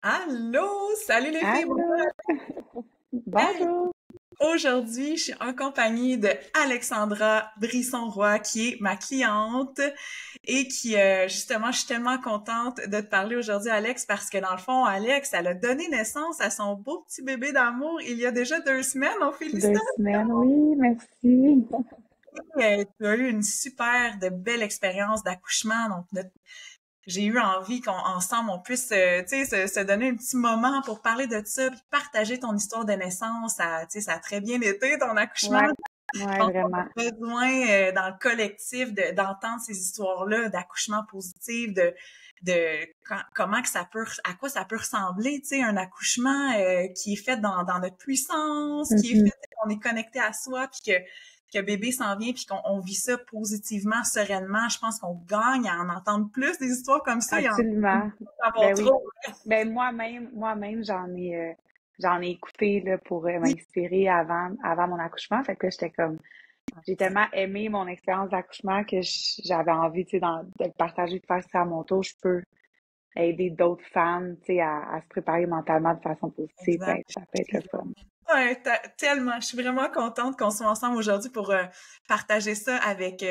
Allô! Salut les filles! Allô, Hey! bonjour. Aujourd'hui, je suis en compagnie de Alexandra Brisson-Roy, qui est ma cliente et qui, justement, je suis tellement contente de te parler aujourd'hui, Alex, parce que dans le fond, Alex, elle a donné naissance à son beau petit bébé d'amour il y a déjà 2 semaines. On Deux félicite! semaines, oui, merci. Tu as eu une super de belle expérience d'accouchement. Donc, j'ai eu envie qu'on ensemble on puisse tu sais se donner un petit moment pour parler de ça puis partager ton histoire de naissance. Ça, tu sais, ça a très bien été ton accouchement. Ouais, Je ouais, pense qu'on vraiment. a besoin dans le collectif d'entendre ces histoires-là d'accouchement positif, comment que ça peut, à quoi ça peut ressembler, tu sais, un accouchement qui est fait dans notre puissance, qui est Mhm. fait qu'on est connecté à soi, puis que bébé s'en vient, puis qu'on vit ça positivement, sereinement. Je pense qu'on gagne à en entendre plus des histoires comme ça. Il y en Absolument. a avoir Ben oui. trop. Ben moi-même, j'en ai écouté là pour m'inspirer avant mon accouchement. Fait que là, j'étais comme, j'ai tellement aimé mon expérience d'accouchement que j'avais envie, tu sais, de le partager, de faire ça à mon tour. Je peux aider d'autres femmes, tu sais, à se préparer mentalement de façon positive. Ben, Exact. ça peut être le fun. Ouais, tellement. Je suis vraiment contente qu'on soit ensemble aujourd'hui pour partager ça avec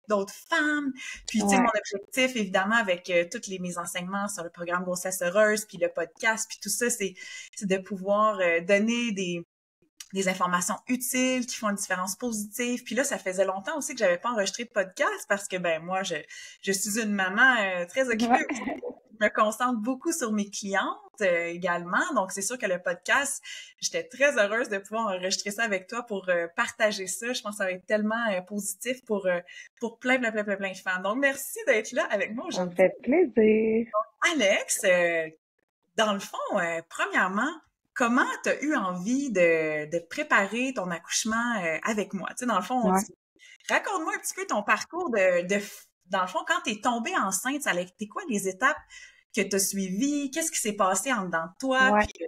d'autres femmes. Puis, tu sais, mon Ouais. objectif, évidemment, avec tous mes enseignements sur le programme Grossesse Heureuse, puis le podcast, puis tout ça, c'est de pouvoir donner des informations utiles qui font une différence positive. Puis là, ça faisait longtemps aussi que j'avais pas enregistré de podcast parce que, ben, moi, je suis une maman très occupée. Ouais. Je me concentre beaucoup sur mes clientes également. Donc, c'est sûr que le podcast, j'étais très heureuse de pouvoir enregistrer ça avec toi pour partager ça. Je pense que ça va être tellement positif pour plein de femmes. Donc, merci d'être là avec moi Ça me aujourd'hui. fait plaisir. Alex, dans le fond, premièrement, comment tu as eu envie de préparer ton accouchement avec moi? Tu sais, dans le fond, Ouais. raconte-moi un petit peu ton parcours dans le fond, quand tu es tombée enceinte, ça a été quoi les étapes que tu as suivies? Qu'est-ce qui s'est passé en dedans de toi? Ouais. Puis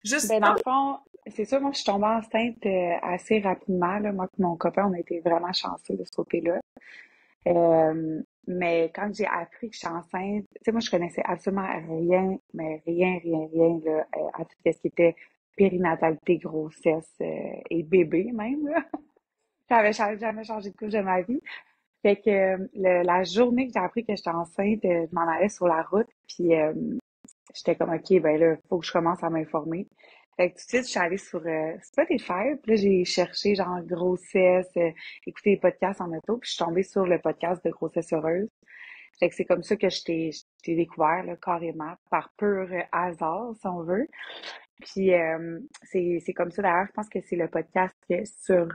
juste, Ben, dans le fond, c'est sûr, moi, je suis tombée enceinte assez rapidement, là. Moi et mon copain, on a été vraiment chanceux de ce côté-là. Mais quand j'ai appris que je suis enceinte, tu sais, moi, je connaissais absolument rien, mais rien, là, à tout ce qui était périnatalité, grossesse, et bébé même, là. Jamais changé de couche de ma vie. Fait que la journée que j'ai appris que j'étais enceinte, je m'en allais sur la route, puis j'étais comme, OK, ben là, faut que je commence à m'informer. Fait que tout de suite, je suis allée sur Spotify, puis là, j'ai cherché genre grossesse, écouter les podcasts en auto, puis je suis tombée sur le podcast de Grossesse Heureuse. Fait que c'est comme ça que je t'ai découvert, là, carrément, par pur hasard, si on veut. Puis c'est comme ça, d'ailleurs, je pense que c'est le podcast sur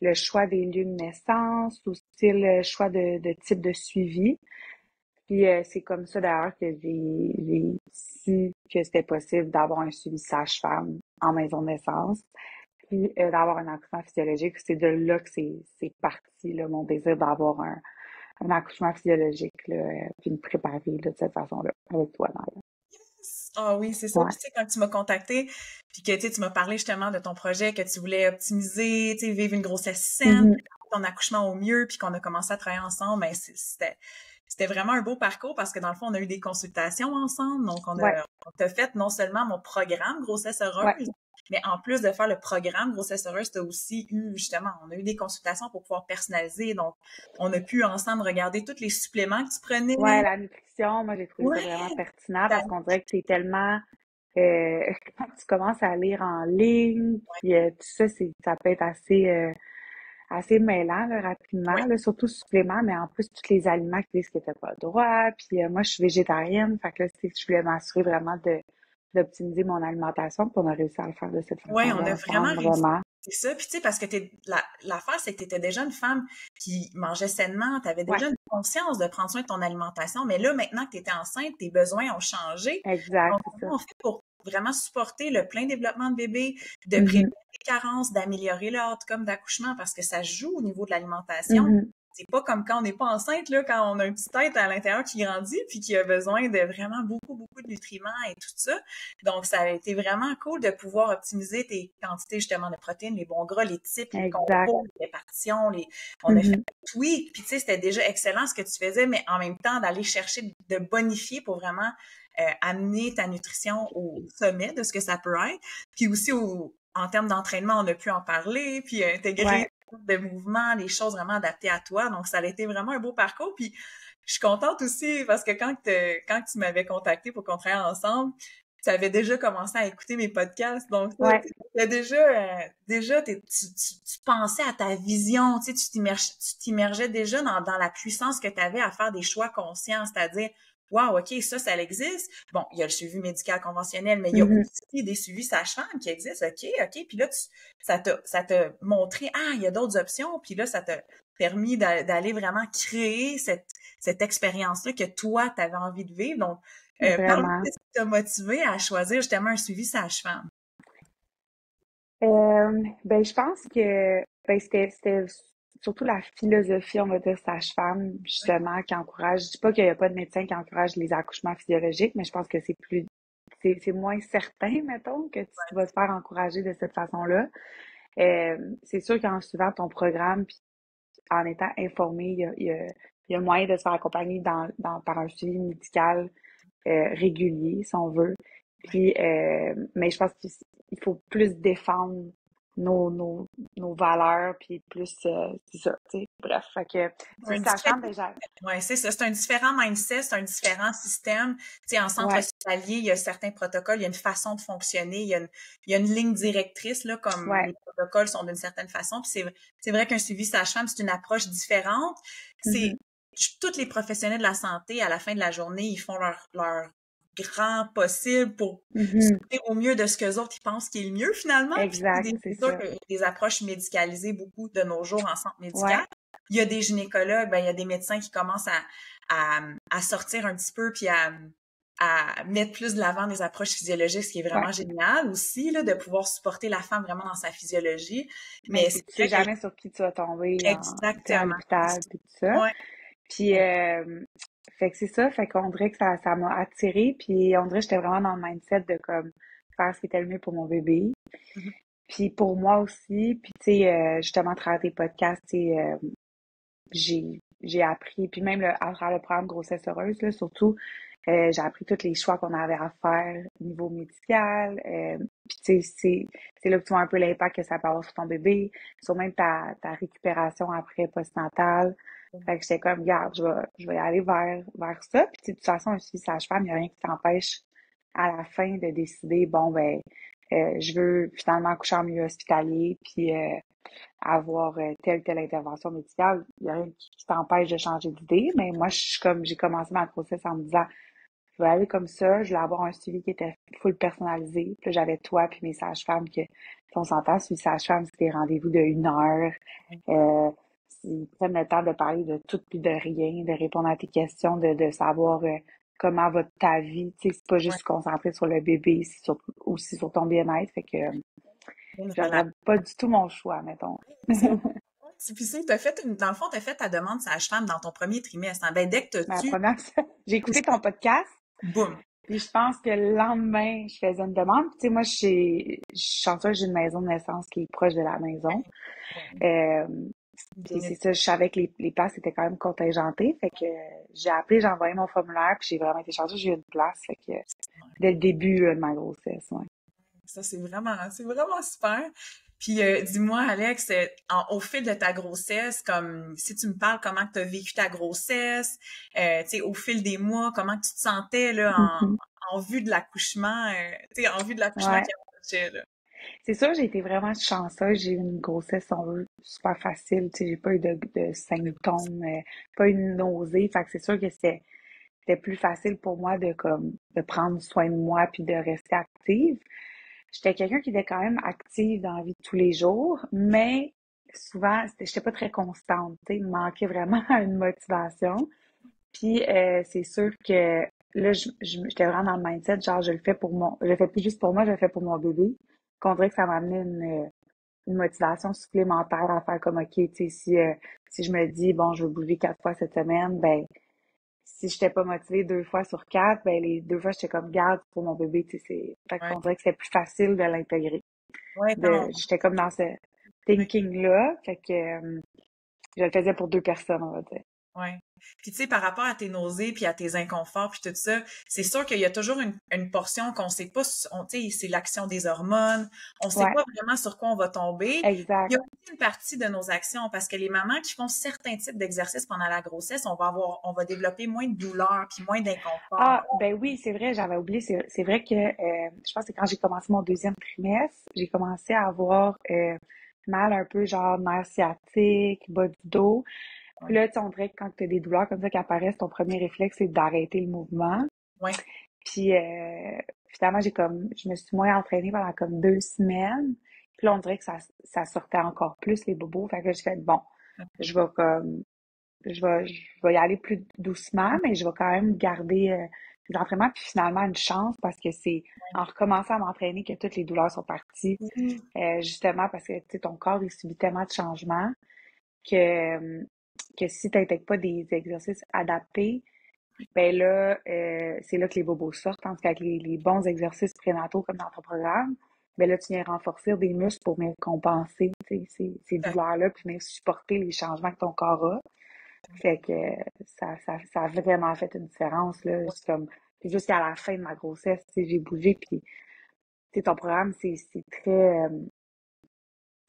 le choix des lieux de naissance, aussi le choix de type de suivi. Puis c'est comme ça d'ailleurs que j'ai su que c'était possible d'avoir un suivi sage-femme en maison de naissance, puis d'avoir un accouchement physiologique. C'est de là que c'est parti là, mon désir d'avoir un accouchement physiologique là, puis me préparer là, de cette façon-là avec toi d'ailleurs. ah oui, c'est ça. Ouais. Puis tu sais, quand tu m'as contacté, puis que tu m'as parlé justement de ton projet, que tu voulais optimiser, tu sais, vivre une grossesse saine, Mhm. préparer ton accouchement au mieux, puis qu'on a commencé à travailler ensemble, ben c'était vraiment un beau parcours parce que dans le fond, on a eu des consultations ensemble. Donc, Ouais, on t'a fait non seulement mon programme Grossesse ouais. heureuse, mais en plus de faire le programme Grossesse heureuse, t'as aussi eu, justement, on a eu des consultations pour pouvoir personnaliser. Donc, on a pu ensemble regarder tous les suppléments que tu Ouais, prenais. la nutrition, moi j'ai trouvé ça vraiment Ouais, pertinent ta- parce qu'on dirait que c'est tellement quand tu commences à lire en ligne, puis tout ça, ça peut être assez mêlant là, rapidement, ouais. là, surtout suppléments, mais en plus tous les aliments qui disent que t'as pas le droit. Puis moi, je suis végétarienne, fait que là, je voulais m'assurer vraiment d'optimiser mon alimentation, puis on a réussi à le faire de cette Ouais, on façon-là a vraiment ensemble, réussi. vraiment. C'est ça. Puis tu sais, parce que l'affaire, c'est que tu étais déjà une femme qui mangeait sainement, tu avais Ouais, déjà une conscience de prendre soin de ton alimentation, mais là, maintenant que tu étais enceinte, tes besoins ont changé. Donc, exact, c'est ça. comment on fait pour vraiment supporter le plein développement de bébé, de prévenir Mhm, les carences, d'améliorer le outcome d'accouchement, parce que ça joue au niveau de l'alimentation. mhm. c'est pas comme quand on n'est pas enceinte, là, quand on a une petite tête à l'intérieur qui grandit puis qui a besoin de vraiment beaucoup, beaucoup de nutriments et tout ça. Donc, ça a été vraiment cool de pouvoir optimiser tes quantités, justement, de protéines, les bons gras, les types, les Exact. combos, les répartitions, on a fait Mhm. des tweaks. Puis, tu sais, c'était déjà excellent ce que tu faisais, mais en même temps, d'aller chercher de bonifier pour vraiment amener ta nutrition au sommet de ce que ça peut être. Puis aussi, en termes d'entraînement, on a pu en parler, puis intégrer Ouais. de mouvements, les choses vraiment adaptées à toi. Donc, ça a été vraiment un beau parcours. Puis, je suis contente aussi parce que quand tu m'avais contacté pour qu'on travaille ensemble, tu avais déjà commencé à écouter mes podcasts. Donc, Ouais. tu pensais à ta vision, tu sais, tu t'immergeais déjà dans la puissance que tu avais à faire des choix conscients, c'est-à-dire, wow, OK, ça existe. Bon, il y a le suivi médical conventionnel, mais il y a Mhm. aussi des suivis sages-femmes qui existent. OK. Puis là, ça t'a montré, il y a d'autres options. Puis là, ça t'a permis d'aller vraiment créer cette expérience-là que toi, tu avais envie de vivre. Donc, parle-moi Vraiment. de ce qui t'a motivé à choisir justement un suivi sage-femme. Ben, je pense que c'était surtout la philosophie, on va dire, sage-femme, Oui, justement, qui encourage. Je dis pas qu'il n'y a pas de médecin qui encourage les accouchements physiologiques, mais je pense que c'est moins certain, mettons, que tu vas te faire encourager de cette façon-là. C'est sûr qu'en suivant ton programme, puis en étant informé, il y a moyen de se faire accompagner par un suivi médical régulier, si on veut. oui. Puis, mais je pense qu'il faut plus défendre nos, nos, nos valeurs, puis plus, c'est ça, tu sais. Bref, fait que, c'est Un sachant différent, déjà. ouais, c'est ça. C'est un différent mindset, c'est un différent système. Tu sais, en centre Ouais, hospitalier, il y a certains protocoles, il y a une façon de fonctionner, il y a une ligne directrice, là, comme ouais. les protocoles sont d'une certaine façon. Puis c'est vrai qu'un suivi sage-femme, c'est une approche différente. C'est Mhm, tous les professionnels de la santé, à la fin de la journée, ils font leur grand possible pour mhm. s'occuper au mieux de ce qu'eux autres, ils pensent qui est le mieux, finalement. Puis Exact, c'est c'est sûr ça. qu'il y a des approches médicalisées beaucoup de nos jours en centre médical. Ouais, Il y a des gynécologues, ben, il y a des médecins qui commencent à sortir un petit peu puis à mettre plus de l'avant des approches physiologiques, ce qui est ouais. vraiment génial aussi, là, de pouvoir supporter la femme vraiment dans sa physiologie. Mais Mais tu c'est sais vrai que jamais sur qui tu vas tomber tu sais, à exactement. l'hôpital, puis tout ça. Ouais. Puis, fait que c'est ça, fait qu'on dirait que ça m'a attirée, puis on dirait que j'étais vraiment dans le mindset de comme faire ce qui était le mieux pour mon bébé. Mhm. Puis pour moi aussi, puis tu sais, justement, à travers des podcasts, tu sais, j'ai appris, puis même à travers le programme Grossesse heureuse, là, surtout, j'ai appris tous les choix qu'on avait à faire au niveau médical. Puis tu sais, c'est là que tu vois un peu l'impact que ça peut avoir sur ton bébé, sur même ta récupération après postnatal. Fait que j'étais comme, regarde, je vais aller vers ça. Puis tu sais, de toute façon, un suivi sage-femme, il n'y a rien qui t'empêche à la fin de décider, bon, ben, je veux finalement accoucher en milieu hospitalier, puis avoir telle intervention médicale. Il n'y a rien qui t'empêche de changer d'idée. Mais moi, je suis comme, j'ai commencé ma grossesse en me disant, je vais aller comme ça, je vais avoir un suivi qui était full personnalisé. Puis là, j'avais toi puis mes sages-femmes que, si on s'entend, suivi sage-femme, c'est des rendez-vous de 1 heure. Euh, Ils prennent le temps de parler de tout puis de rien, de répondre à tes questions, de savoir comment va ta vie. Tu sais, c'est pas juste Ouais. se concentrer sur le bébé, c'est aussi sur ton bien-être. Fait que Une je relation. regrette pas du tout mon choix, mettons. C'est bon. Puis, tu sais, dans le fond, tu as fait ta demande sage-femme dans ton premier trimestre, hein. Ben, dès que tu as Ma su, première, j'ai écouté ton podcast, boum. puis je pense que le lendemain, je faisais une demande. Puis, tu sais, moi, je suis chanceuse, j'ai une maison de naissance qui est proche de la maison. Ouais. Euh, Puis Bien, c'est ça, je savais que les places étaient quand même contingentées. Fait que j'ai appelé, j'ai envoyé mon formulaire, puis j'ai vraiment été chanceuse, j'ai eu une place. Fait que dès le début de ma grossesse, ouais. ça, c'est vraiment super. Puis, dis-moi, Alex, au fil de ta grossesse, comme si tu me parles comment tu as vécu ta grossesse, tu sais, au fil des mois, comment tu te sentais là Mhm. en vue de l'accouchement, tu sais, en vue de l'accouchement Ouais. qui approchait là. C'est sûr, j'ai été vraiment chanceuse. J'ai eu une grossesse, si on veut, super facile. Tu sais, j'ai pas eu de symptômes, pas eu de nausée. Fait que c'est sûr que c'était plus facile pour moi de prendre soin de moi puis de rester active. J'étais quelqu'un qui était quand même active dans la vie de tous les jours, mais souvent, j'étais pas très constante, tu sais, il me manquait vraiment une motivation. Puis c'est sûr que là, j'étais vraiment dans le mindset, genre je le fais plus juste pour moi, je le fais pour mon bébé. Qu'on dirait que ça m'a amené une motivation supplémentaire à faire comme OK, tu sais, si si je me dis, bon, je veux bouger 4 fois cette semaine, ben, si j'étais pas motivée 2 fois sur 4, ben, les 2 fois, j'étais comme garde pour mon bébé, tu sais, fait Ouais, qu'on dirait que c'était plus facile de l'intégrer. ouais, non, J'étais comme dans ce ouais. thinking-là, fait que, je le faisais pour 2 personnes, on va dire. Ouais. Puis tu sais, par rapport à tes nausées puis à tes inconforts puis tout ça, c'est sûr qu'il y a toujours une portion qu'on sait pas, tu sais, c'est l'action des hormones, on sait Ouais, pas vraiment sur quoi on va tomber. Il y exact. a aussi une partie de nos actions parce que les mamans qui font certains types d'exercices pendant la grossesse, on va développer moins de douleur puis moins d'inconfort. Ah, ben oui, c'est vrai, j'avais oublié. C'est vrai que je pense que quand j'ai commencé mon deuxième trimestre, j'ai commencé à avoir mal un peu, genre nerfs sciatiques, bas du dos. Puis Ouais. là, tu sais, on dirait que quand tu as des douleurs comme ça qui apparaissent, ton premier réflexe, c'est d'arrêter le mouvement. Ouais. Puis finalement, je me suis moins entraînée pendant comme 2 semaines. Puis là, on dirait que ça sortait encore plus les bobos. Fait que j'ai fait, bon, je vais comme je vais y aller plus doucement, mais je vais quand même garder les entraînements. Puis finalement, une chance parce que c'est en recommençant à m'entraîner que toutes les douleurs sont parties. Mhm. Justement parce que tu sais, ton corps, il subit tellement de changements que, que si tu n'intègres pas des exercices adaptés, ben là, c'est là que les bobos sortent. Tandis qu'avec les bons exercices prénataux comme dans ton programme, ben là, tu viens renforcer des muscles pour venir compenser tu sais, ces douleurs-là, puis venir supporter les changements que ton corps a. Fait que ça a vraiment fait une différence, là. C'est comme, c'est jusqu'à la fin de ma grossesse, tu sais, j'ai bougé, puis, tu sais, ton programme, c'est très,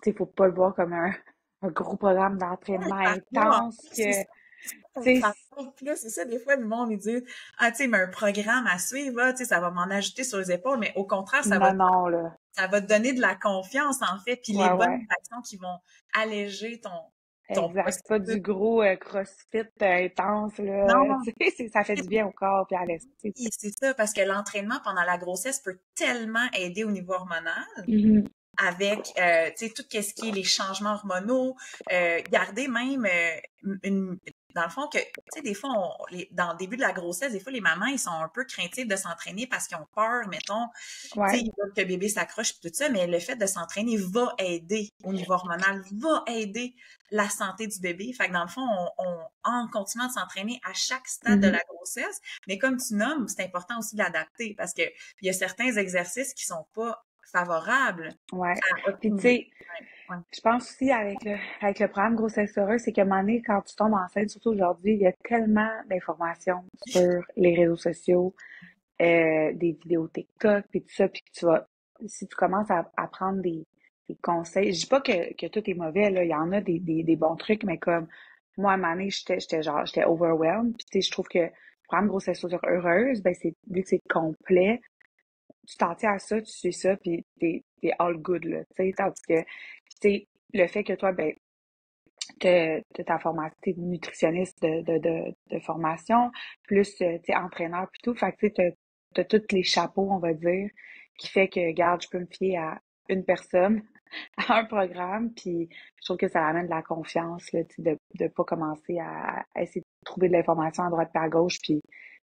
tu sais, faut pas le voir comme un gros programme Ouais, d'entraînement ça va. En intense plus, c'est que, ça. tu sais, Ça va. Puis là, c'est ça, des fois, le monde, il dit, ah, tu sais, mais un programme à suivre, là, tu sais, ça va m'en ajouter sur les épaules, mais au contraire, non, non, là. ça va te donner de la confiance, en fait, puis les Ouais, bonnes ouais. actions qui vont alléger ton Exact. C'est pas processus. du gros CrossFit intense, là. Non, Tu sais, ça fait du bien au corps puis à l'esprit. oui, c'est ça, parce que l'entraînement pendant la grossesse peut tellement aider au niveau hormonal Mhm. avec, tu sais, tout ce qui est les changements hormonaux, garder même une, dans le fond que, tu sais, des fois, dans le début de la grossesse, des fois, les mamans, ils sont un peu craintifs de s'entraîner parce qu'ils ont peur, mettons, tu sais, Ouais. ils veulent que le bébé s'accroche et tout ça, mais le fait de s'entraîner va aider au niveau hormonal, va aider la santé du bébé. Fait que dans le fond, en continuant de s'entraîner à chaque stade de Mhm. la grossesse, mais comme tu nommes, c'est important aussi de l'adapter parce que il y a certains exercices qui sont pas favorables Ouais. à Puis, tu optimiser. sais, Ouais, je pense aussi avec le programme Grossesse Heureuse, c'est qu'à un moment donné, quand tu tombes enceinte, surtout aujourd'hui, il y a tellement d'informations sur les réseaux sociaux, des vidéos TikTok, puis tout ça, puis que si tu commences à prendre des conseils, je dis pas que tout est mauvais, là, il y en a des bons trucs, mais comme moi, à un moment donné, j'étais overwhelmed, puis tu sais, je trouve que le programme Grossesse Heureuse, ben vu que c'est complet, tu t'en tiens à ça, tu sais ça, puis t'es all good, là, tu sais, tandis que, tu sais, le fait que toi, ben, t'as ta formation, t'es nutritionniste de formation, plus, tu sais, entraîneur puis tout, fait que, tu sais, t'as tous les chapeaux, on va dire, qui fait que, regarde, je peux me fier à une personne, à un programme, puis je trouve que ça amène de la confiance, là, tu sais, de pas commencer à essayer de trouver de l'information à droite et à gauche, puis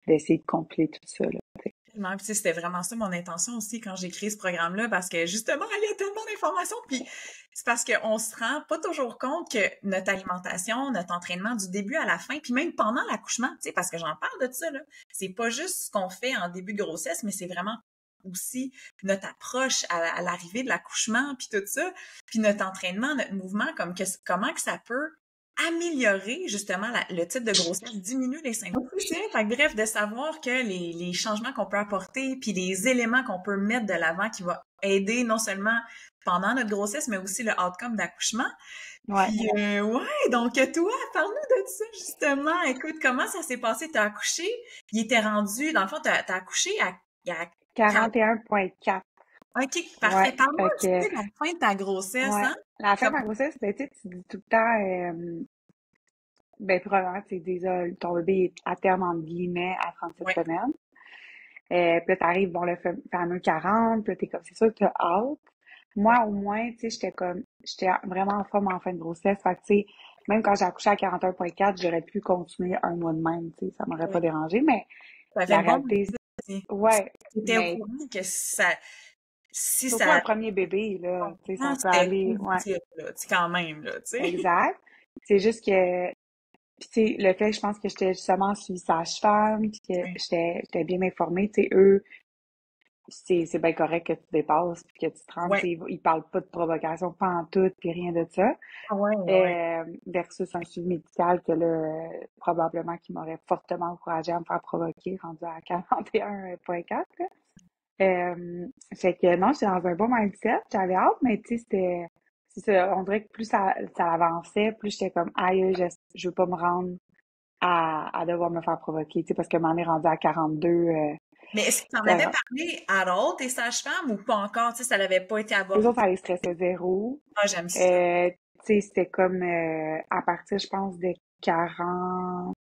d'essayer de compléter tout ça, là, tu sais. tellement. Puis, tu sais, c'était vraiment ça mon intention aussi quand j'ai créé ce programme-là, parce que justement, il y a tellement d'informations. Puis c'est parce qu'on se rend pas toujours compte que notre alimentation, notre entraînement du début à la fin, puis même pendant l'accouchement, tu sais, parce que j'en parle de ça, là. C'est pas juste ce qu'on fait en début de grossesse, mais c'est vraiment aussi notre approche à l'arrivée de l'accouchement, puis tout ça, puis notre entraînement, notre mouvement, comment que ça peut améliorer justement le type de grossesse, diminuer les symptômes. Fait que bref, de savoir que les changements qu'on peut apporter, puis les éléments qu'on peut mettre de l'avant qui va aider non seulement pendant notre grossesse, mais aussi le outcome d'accouchement. Ouais. Puis ouais, donc toi, parle-nous de ça justement. Écoute, comment ça s'est passé? T'as accouché, il était rendu, dans le fond, t'as accouché à 40. 41,4. OK, parfait. Ouais. Parle-moi Fait un petit que, peu de la fin de ta grossesse, ouais. hein? La fin de Comme, ma grossesse, ben, tu sais, tu dis tout le temps, ben, probablement, tu sais, déjà, ton bébé est à terme, entre guillemets, à 37 ouais, semaines. Puis là, t'arrives, bon, le fameux 40, puis là, t'es comme, c'est sûr que t'as hâte. ouais, Moi, au moins, tu sais, j'étais vraiment en forme en fin de grossesse. Fait que, tu sais, même quand j'ai accouché à 41,4, j'aurais pu continuer un mois de même, tu sais, ça m'aurait pas ouais. dérangé, mais Ça fait la le bon réalité, aussi. ouais, T'étais au mais courant que ça, si surtout un ça, premier bébé, là, tu sais, ça peut c'était aller, ouais, positif, là, tu sais, quand même, là, tu sais. exact. C'est juste que, puis tu sais, le fait, je pense que j'étais justement suivi sage-femme, puis que Oui. j'étais bien informée, tu sais, eux, c'est bien correct que tu dépasses, puis que tu te rendes, tu Ouais. sais, ils parlent pas de provocation, pas en tout, puis rien de ça. Ouais, ouais. Versus un suivi médical que là, probablement qui m'aurait fortement encouragé à me faire provoquer, rendu à 41,4, là. Fait que non, j'étais dans un bon mindset, j'avais hâte, mais tu sais, c'est ça, on dirait que plus ça avançait, plus j'étais comme, aïe, je veux pas me rendre à devoir me faire provoquer, tu sais, parce que m'en est rendu à 42, Mais est-ce que tu en avais ça- parlé à l'autre, tes sages-femmes, ou pas encore? Tu sais, ça n'avait pas été eux abordé. autres, ça les stressait zéro. Ah, j'aime ça. Tu sais, c'était comme, à partir, je pense, de 40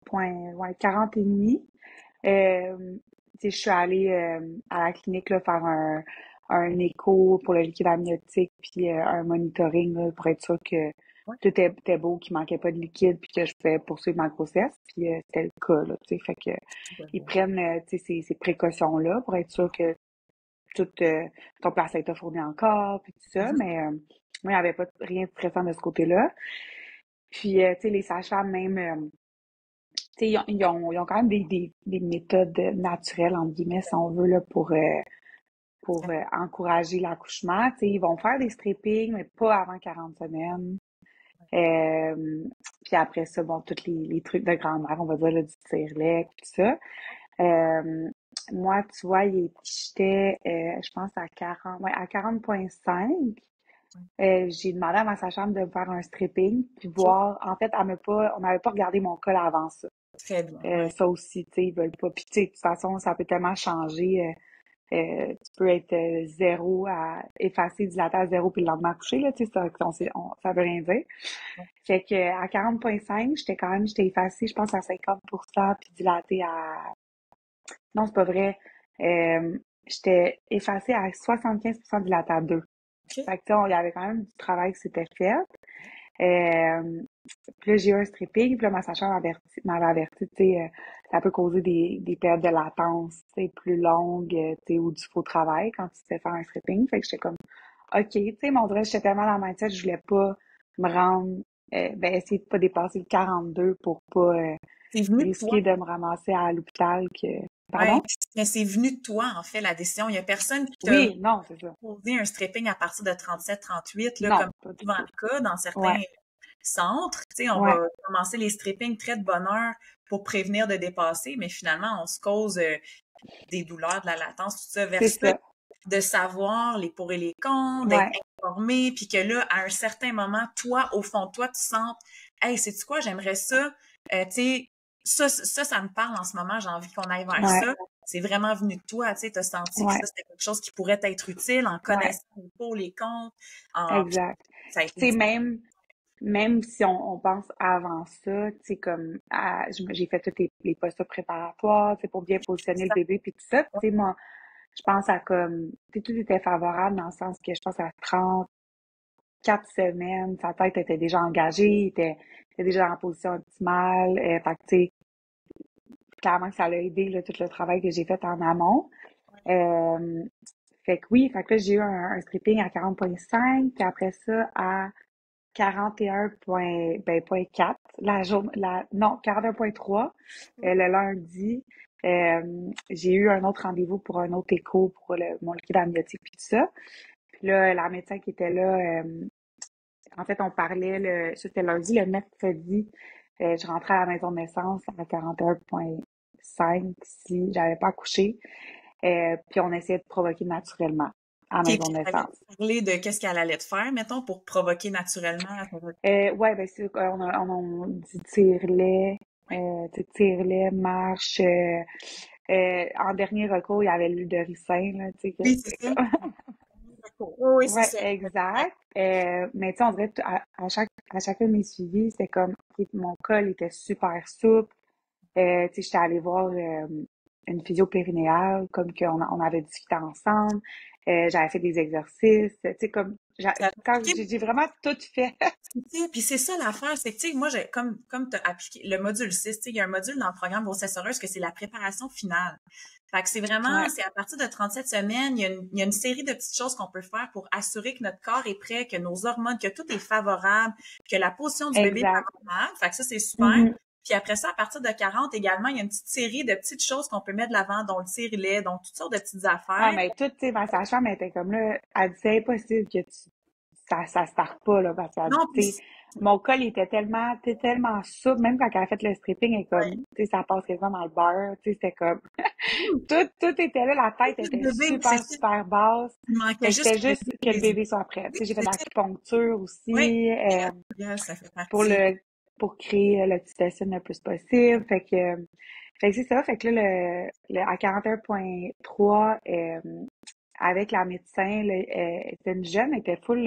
points, ouais, 40 et demi. Tu sais, je suis allée à la clinique là, faire un écho pour le liquide amniotique puis un monitoring là, pour être sûr que Ouais, tout était beau, qu'il manquait pas de liquide puis que je pouvais poursuivre ma grossesse. Puis c'était le cas, là, tu sais. Fait que super ils beau. prennent tu sais, ces précautions-là pour être sûr que tout ton placenta fournit encore puis tout ça. Mhm. Mais moi, il n'y avait pas rien de stressant de ce côté-là. Puis, tu sais, les sages-femmes même tu sais, ils ont quand même des méthodes naturelles, entre guillemets, si on veut, là, pour encourager l'accouchement. Tu sais, ils vont faire des strippings, mais pas avant 40 semaines. Euh, Puis après ça, bon, tous les trucs de grand-mère, on va dire, là, du tire-lait, tout ça. Euh, Moi, tu vois, j'étais, je pense, à 40, ouais, à 40,5. J'ai demandé à ma sage-femme de me faire un stripping, puis OK. voir, en fait, on n'avait pas regardé mon col avant ça. Très bien, ouais. Ça aussi, tu sais, ils veulent pas. Puis, tu sais, de toute façon, ça peut tellement changer. Tu peux être zéro à effacer, dilaté à zéro, puis le lendemain accoucher, là, tu sais, ça veut rien dire. Ouais. Fait que à 40,5, j'étais effacée, je pense, à 50%, puis dilatée à... Non, c'est pas vrai. J'étais effacée à 75% dilatée à 2. OK. Fait que, tu sais, il y avait quand même du travail qui s'était fait. Euh, Puis là, j'ai eu un stripping, puis là, ma sage-femme m'avait averti, tu sais, ça peut causer des périodes de latence, tu sais, plus longues, tu sais, ou du faux travail quand tu te fais faire un stripping. Fait que j'étais comme, OK, tu sais, mon vrai, j'étais tellement dans ma tête, je voulais pas me rendre, essayer de pas dépasser le 42 pour pas C'est venu de toi. risquer de me ramasser à l'hôpital que... Ouais, Pardon? mais c'est venu de toi, en fait, la décision. Il y a personne qui t'a Oui, non, c'est ça. posé un stripping à partir de 37-38, là, comme Non, pas du souvent tout. le cas dans certains Ouais, centres. Tu sais, on ouais, va commencer les strippings très de bonne heure pour prévenir de dépasser, mais finalement, on se cause des douleurs, de la latence, tout ça, c'est versus ça. de savoir les pour et les contre, d'être Ouais, informé, puis que là, à un certain moment, toi, au fond de toi, tu sens, hey, sais-tu quoi, j'aimerais ça, tu sais, ça me parle en ce moment, j'ai envie qu'on aille vers ouais, ça. C'est vraiment venu de toi, tu sais, t'as senti que ouais, ça, c'était quelque chose qui pourrait être utile en ouais, connaissant les pour, les contre, puis exact. ça a Puis, été tu sais, dit. même si on pense avant ça, tu sais, comme, j'ai fait tous les postes préparatoires, tu sais, pour bien positionner le bébé, puis tout ça. Puis, tu sais, moi, je pense à comme, tu sais, tout était favorable dans le sens que je pense à 34 semaines, sa tête était déjà engagée, il était déjà en position optimale. Fait que, tu sais, clairement que ça l'a aidé, là, tout le travail que j'ai fait en amont. Euh, Fait que oui, fait que là, j'ai eu un stripping à 40,5, puis après ça, à 41 point 4, non, 41,3, le lundi. J'ai eu un autre rendez-vous pour un autre écho pour mon liquide amniotique puis tout ça. Puis là, la médecin qui était là, en fait, on parlait, ça c'était lundi, le mercredi, je rentrais à la maison de naissance à 41,5 si j'avais pas accouché. Puis on essayait de provoquer naturellement à la OK, maison puis de t'avais naissance. parlé de qu'est-ce qu'elle allait te faire, mettons, pour provoquer naturellement à ton retour. Ouais, ben c'est on a dit tire-lait, Ouais. tu sais, tire-lait, marche. En dernier recours, il y avait l'huile de ricin, là, tu sais, que Oui, c'est c'était ça. comme... Oui, oui, c'est Ouais, ça. exact. Mais tu sais, on dirait que à chacun de mes suivis, c'était comme, ok, mon col était super souple. Tu sais, j'étais allée voir une physio périnéale, comme qu'on on avait discuté ensemble. J'avais fait des exercices. Tu sais, comme Ça Quand appliqué j'ai vraiment tout fait. puis c'est ça l'affaire, c'est que, tu sais, moi, comme tu as appliqué le module 6, tu sais, il y a un module dans le programme grossesse heureuse que c'est la préparation finale. Fait que c'est vraiment, Ouais, c'est à partir de 37 semaines, il y a une série de petites choses qu'on peut faire pour assurer que notre corps est prêt, que nos hormones, que tout est favorable, que la position du bébé est exact. favorable. Fait que ça, c'est super. Mhm. Puis après ça, à partir de 40 également, il y a une petite série de petites choses qu'on peut mettre de l'avant, dont le tire-lait, donc toutes sortes de petites Ah, affaires. mais tout, tu sais, ma sage-femme était comme là, elle dit, c'est impossible que ça se starte pas, là, parce qu'elle dit, Non, tu sais, puis mon col était tellement souple, même quand elle a fait le stripping, elle est comme, tu sais, ça passe quasiment dans le beurre, tu sais, c'était comme, tout était là, la tête le était bébé, c'est super, ça. super basse. Il manquait Fait que juste c'était que le juste que le bébé les bébé soit prêt. Tu sais, j'ai fait de c'est ça. l'acupuncture Oui. aussi, Yes, ça fait pour partie. le, pour créer l'oxytocine le plus possible. Fait que c'est ça. Fait que là, à 41,3, avec la médecin, là, c'était une jeune, elle était full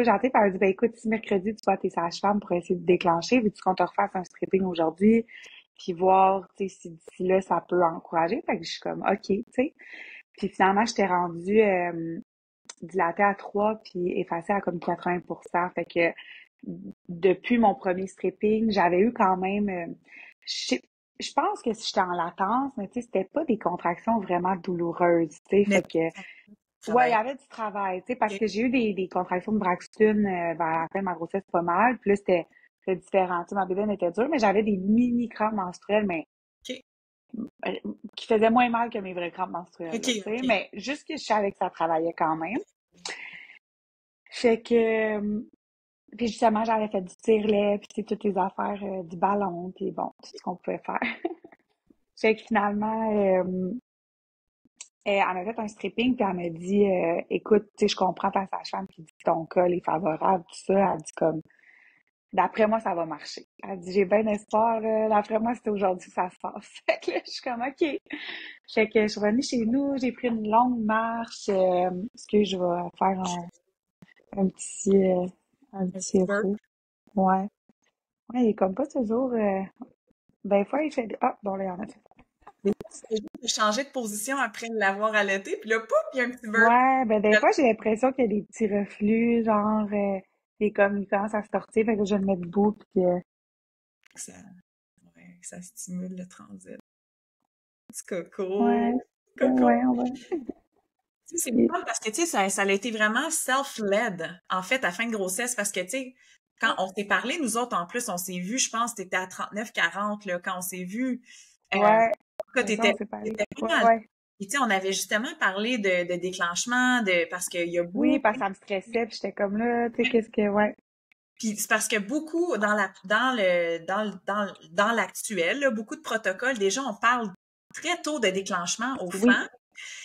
gentille, puis elle a dit, ben écoute, si mercredi, tu vois tes sages-femmes pour essayer de déclencher, veux-tu qu'on te refasse un stripping aujourd'hui, puis voir, tu sais, si d'ici là, ça peut encourager. Fait que je suis comme, OK, tu sais. Puis finalement, j'étais rendue dilatée à 3 puis effacée à comme 80%. Fait que depuis mon premier stripping, j'avais eu quand même, je, je pense que j'étais en latence, mais tu sais, c'était pas des contractions vraiment douloureuses, tu sais. Mais Fait que, ouais, il y travailler. avait du travail, tu sais, parce que j'ai eu des contractions de Braxton vers la fin de ma grossesse pas mal. Puis là, c'était différent. Tu sais, ma bédaine était dure, mais j'avais des mini crampes menstruelles, mais OK. euh, qui faisaient moins mal que mes vraies crampes menstruelles, là, OK, tu sais. OK. Mais juste que je savais que ça travaillait quand même. Fait que, puis justement, j'avais fait du tire-lait, puis tu sais, toutes les affaires du ballon, puis bon, tout ce qu'on pouvait faire. Fait que finalement, elle m'a fait un stripping, puis elle m'a dit, écoute, tu sais, je comprends ta sage-femme qui dit que ton col est favorable, tout ça. Elle dit comme, d'après moi, ça va marcher. Elle dit, j'ai bien espoir, d'après moi, c'est aujourd'hui que ça se passe. Fait que là, je suis comme, OK. Fait que je suis revenue chez nous, j'ai pris une longue marche, parce que je vais faire un petit, un Un petit petit burp. roux. Ouais. Ouais, il est comme pas toujours, des fois, il fait, ah, bon, là, il y en a fait. C'est juste de changer de position après l'avoir allaité, puis là, pouf, il y a un petit burp. Ouais, ben des fois, j'ai l'impression qu'il y a des petits reflux, genre, et comme il commence à se tortiller, fait que je le mets debout, puis Ça, ouais, ça stimule le transit. Petit coco. ouais, Coco. ouais, on va. Tu sais, c'est le Et- fun parce que, tu sais, ça a été vraiment self-led, en fait, à fin de grossesse, parce que, tu sais, quand on s'est parlé, nous autres, en plus, on s'est vu, je pense, t'étais à 39-40, là, quand on s'est vu, Ouais, que c'est ça, on s'est parlé. t'étais pris Ouais, dans le... ouais. Et, tu sais, on avait justement parlé de déclenchement, parce qu'il y a Oui, beaucoup... parce que ça me stressait, puis j'étais comme là, tu sais, qu'est-ce que, ouais. Puis c'est parce que beaucoup dans l'actuel, là, beaucoup de protocoles, déjà on parle très tôt de déclenchement aux Oui. femmes.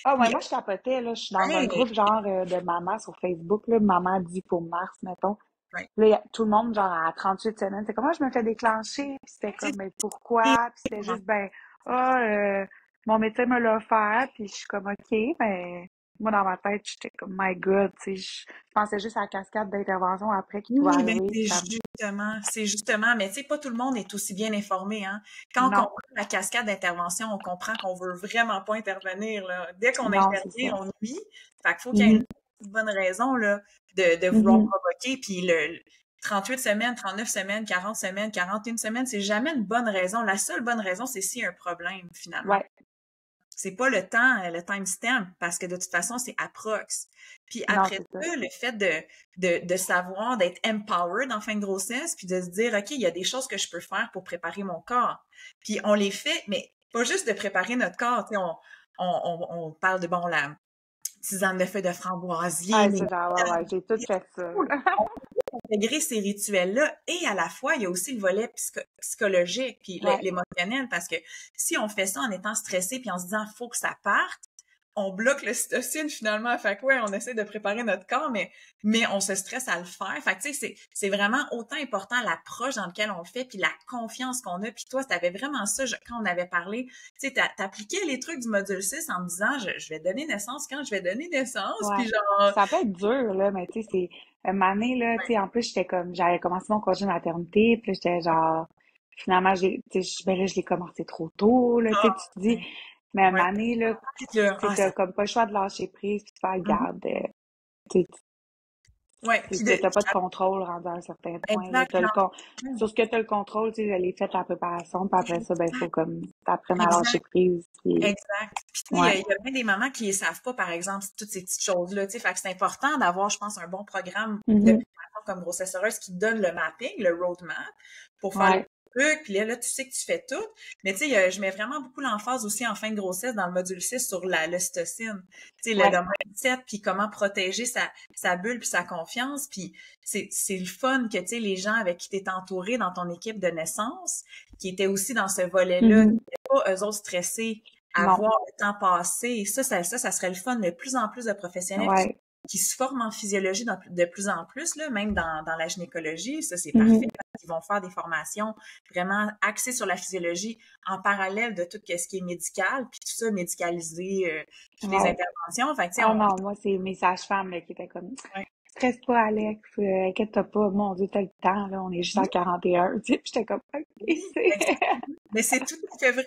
Ah, ouais, Puis moi, je capotais, là, je suis dans un hey, groupe, genre, de mamans sur Facebook, là, maman dit pour mars, mettons. ouais, Là, tout le monde, genre, à 38 semaines, c'est comme, moi, je me fais déclencher, puis c'était c'est comme, mais pourquoi? Puis c'était juste, ben, ah, mon médecin me l'a offert, puis je suis comme, OK, mais moi, dans ma tête, j'étais comme, my God, tu sais, je pensais juste à la cascade d'intervention après qui pouvait oui, ben arriver, puis ça me... c'est justement, mais tu sais, pas tout le monde est aussi bien informé, hein. Quand on Non, comprend la cascade d'intervention, on comprend qu'on veut vraiment pas intervenir, là. Dès qu'on non, c'est intervient, ça. on nuit. Fait qu'il faut qu'il y ait Mhm, une bonne raison, là, de vouloir mhm. provoquer. Puis le 38 semaines, 39 semaines, 40 semaines, 41 semaines, c'est jamais une bonne raison. La seule bonne raison, c'est s'il y a un problème, finalement. Ouais, C'est pas le temps, le timestamp, parce que de toute façon, c'est approx. Puis non, après c'est ça. ça, le fait de savoir, d'être empowered en fin de grossesse, puis de se dire, OK, il y a des choses que je peux faire pour préparer mon corps. Puis on les fait, mais pas juste de préparer notre corps. Tu sais, on parle de, bon, la tisane de feuilles de framboisier, Ah, mais ça, genre, ouais, ouais, j'ai tout fait ça. intégrer ces rituels-là et à la fois, il y a aussi le volet psychologique puis Ouais, l'émotionnel parce que si on fait ça en étant stressé puis en se disant faut que ça parte, on bloque l'ocytocine finalement. Fait que ouais, on essaie de préparer notre corps, mais on se stresse à le faire. Fait que tu sais, c'est vraiment autant important l'approche dans laquelle on le fait puis la confiance qu'on a. Puis toi, t'avais vraiment ça quand on avait parlé. Tu sais, t'appliquais les trucs du module 6 en me disant je vais donner naissance quand je vais donner naissance. ouais. Puis genre, Ça peut être dur, là, mais tu sais, c'est... Une année, là, tu sais, en plus, j'étais comme... J'avais commencé mon congé de maternité, puis là, j'étais genre... Finalement, tu sais, ben là, je l'ai commencé trop tôt, là, tu sais, ah, tu te dis... ouais, Mais une ouais. année, là, Puis là, tu sais, ah, t'as ça. comme pas le choix de lâcher prise, puis de faire garde, tu sais, Ouais, Tu puis n'as pas de contrôle rendu à un certain point. Là. exact, non, Sur ce que tu as le contrôle, tu sais, je l'ai fait la préparation, puis après ça, ben, il faut comme t'apprennes à lâcher exact. prise. Puis... Exact. Puis tu sais, Ouais. il y a bien des mamans qui ne savent pas, par exemple, toutes ces petites choses-là. Tu sais, fait que c'est important d'avoir, je pense, un bon programme de Mhm. préparation comme grossesse heureuse qui donne le mapping, le roadmap, pour faire les Ouais. trucs. Puis là, tu sais que tu fais tout. Mais tu sais, je mets vraiment beaucoup l'emphase aussi en fin de grossesse dans le module 6 sur l'ocytocine. Tu sais, Ouais. le mindset, puis comment protéger sa bulle puis sa confiance. Puis c'est le fun que, tu sais, les gens avec qui tu es entouré dans ton équipe de naissance, qui étaient aussi dans ce volet-là, Mhm. pas eux autres stressés à Non. voir le temps passer. Et ça serait le fun. De plus en plus de professionnels Ouais. qui se forment en physiologie de plus en plus, là, même dans la gynécologie. Ça, c'est parfait. Mhm. Ils vont faire des formations vraiment axées sur la physiologie en parallèle de tout ce qui est médical, puis tout ça médicalisé, toutes les Ouais. interventions. Fait que, tu sais, Ah non, moi, c'est mes sages-femmes là, qui étaient comme ouais. stresse pas, Alex, inquiète-toi pas, mon Dieu, t'as le temps, là, on est juste à Oui, 41. Tu sais, puis j'étais comme OK, oui, c'est. exactement. Mais c'est tout à fait vrai.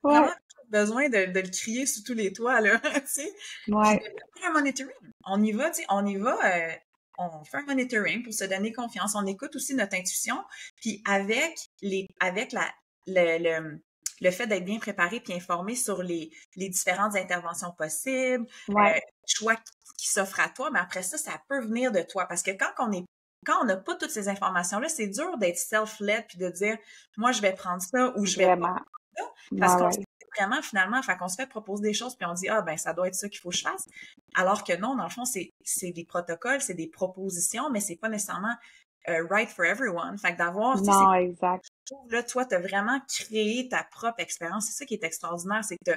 Vraiment Ouais. besoin de le crier sous tous les toits, là, tu sais. Puis de Ouais. faire un monitoring. On y va, tu sais, on y va, on fait un monitoring pour se donner confiance. On écoute aussi notre intuition. Puis avec le fait d'être bien préparé puis informé sur les différentes interventions possibles, Ouais. choix qui s'offrent à toi, mais après ça peut venir de toi. Parce que quand on n'a pas toutes ces informations-là, c'est dur d'être self-led puis de dire, moi, je vais prendre ça ou je vais pas Vraiment. ça. Parce Ouais, qu'on ouais. sait vraiment, finalement, fait qu'on se fait proposer des choses puis on dit, ah, ben, ça doit être ça qu'il faut que je fasse. Alors que non, dans le fond, c'est des protocoles, c'est des propositions, mais c'est pas nécessairement right for everyone. Fait que d'avoir, tu sais, Non, exact. là, toi, tu as vraiment créé ta propre expérience. C'est ça qui est extraordinaire, c'est que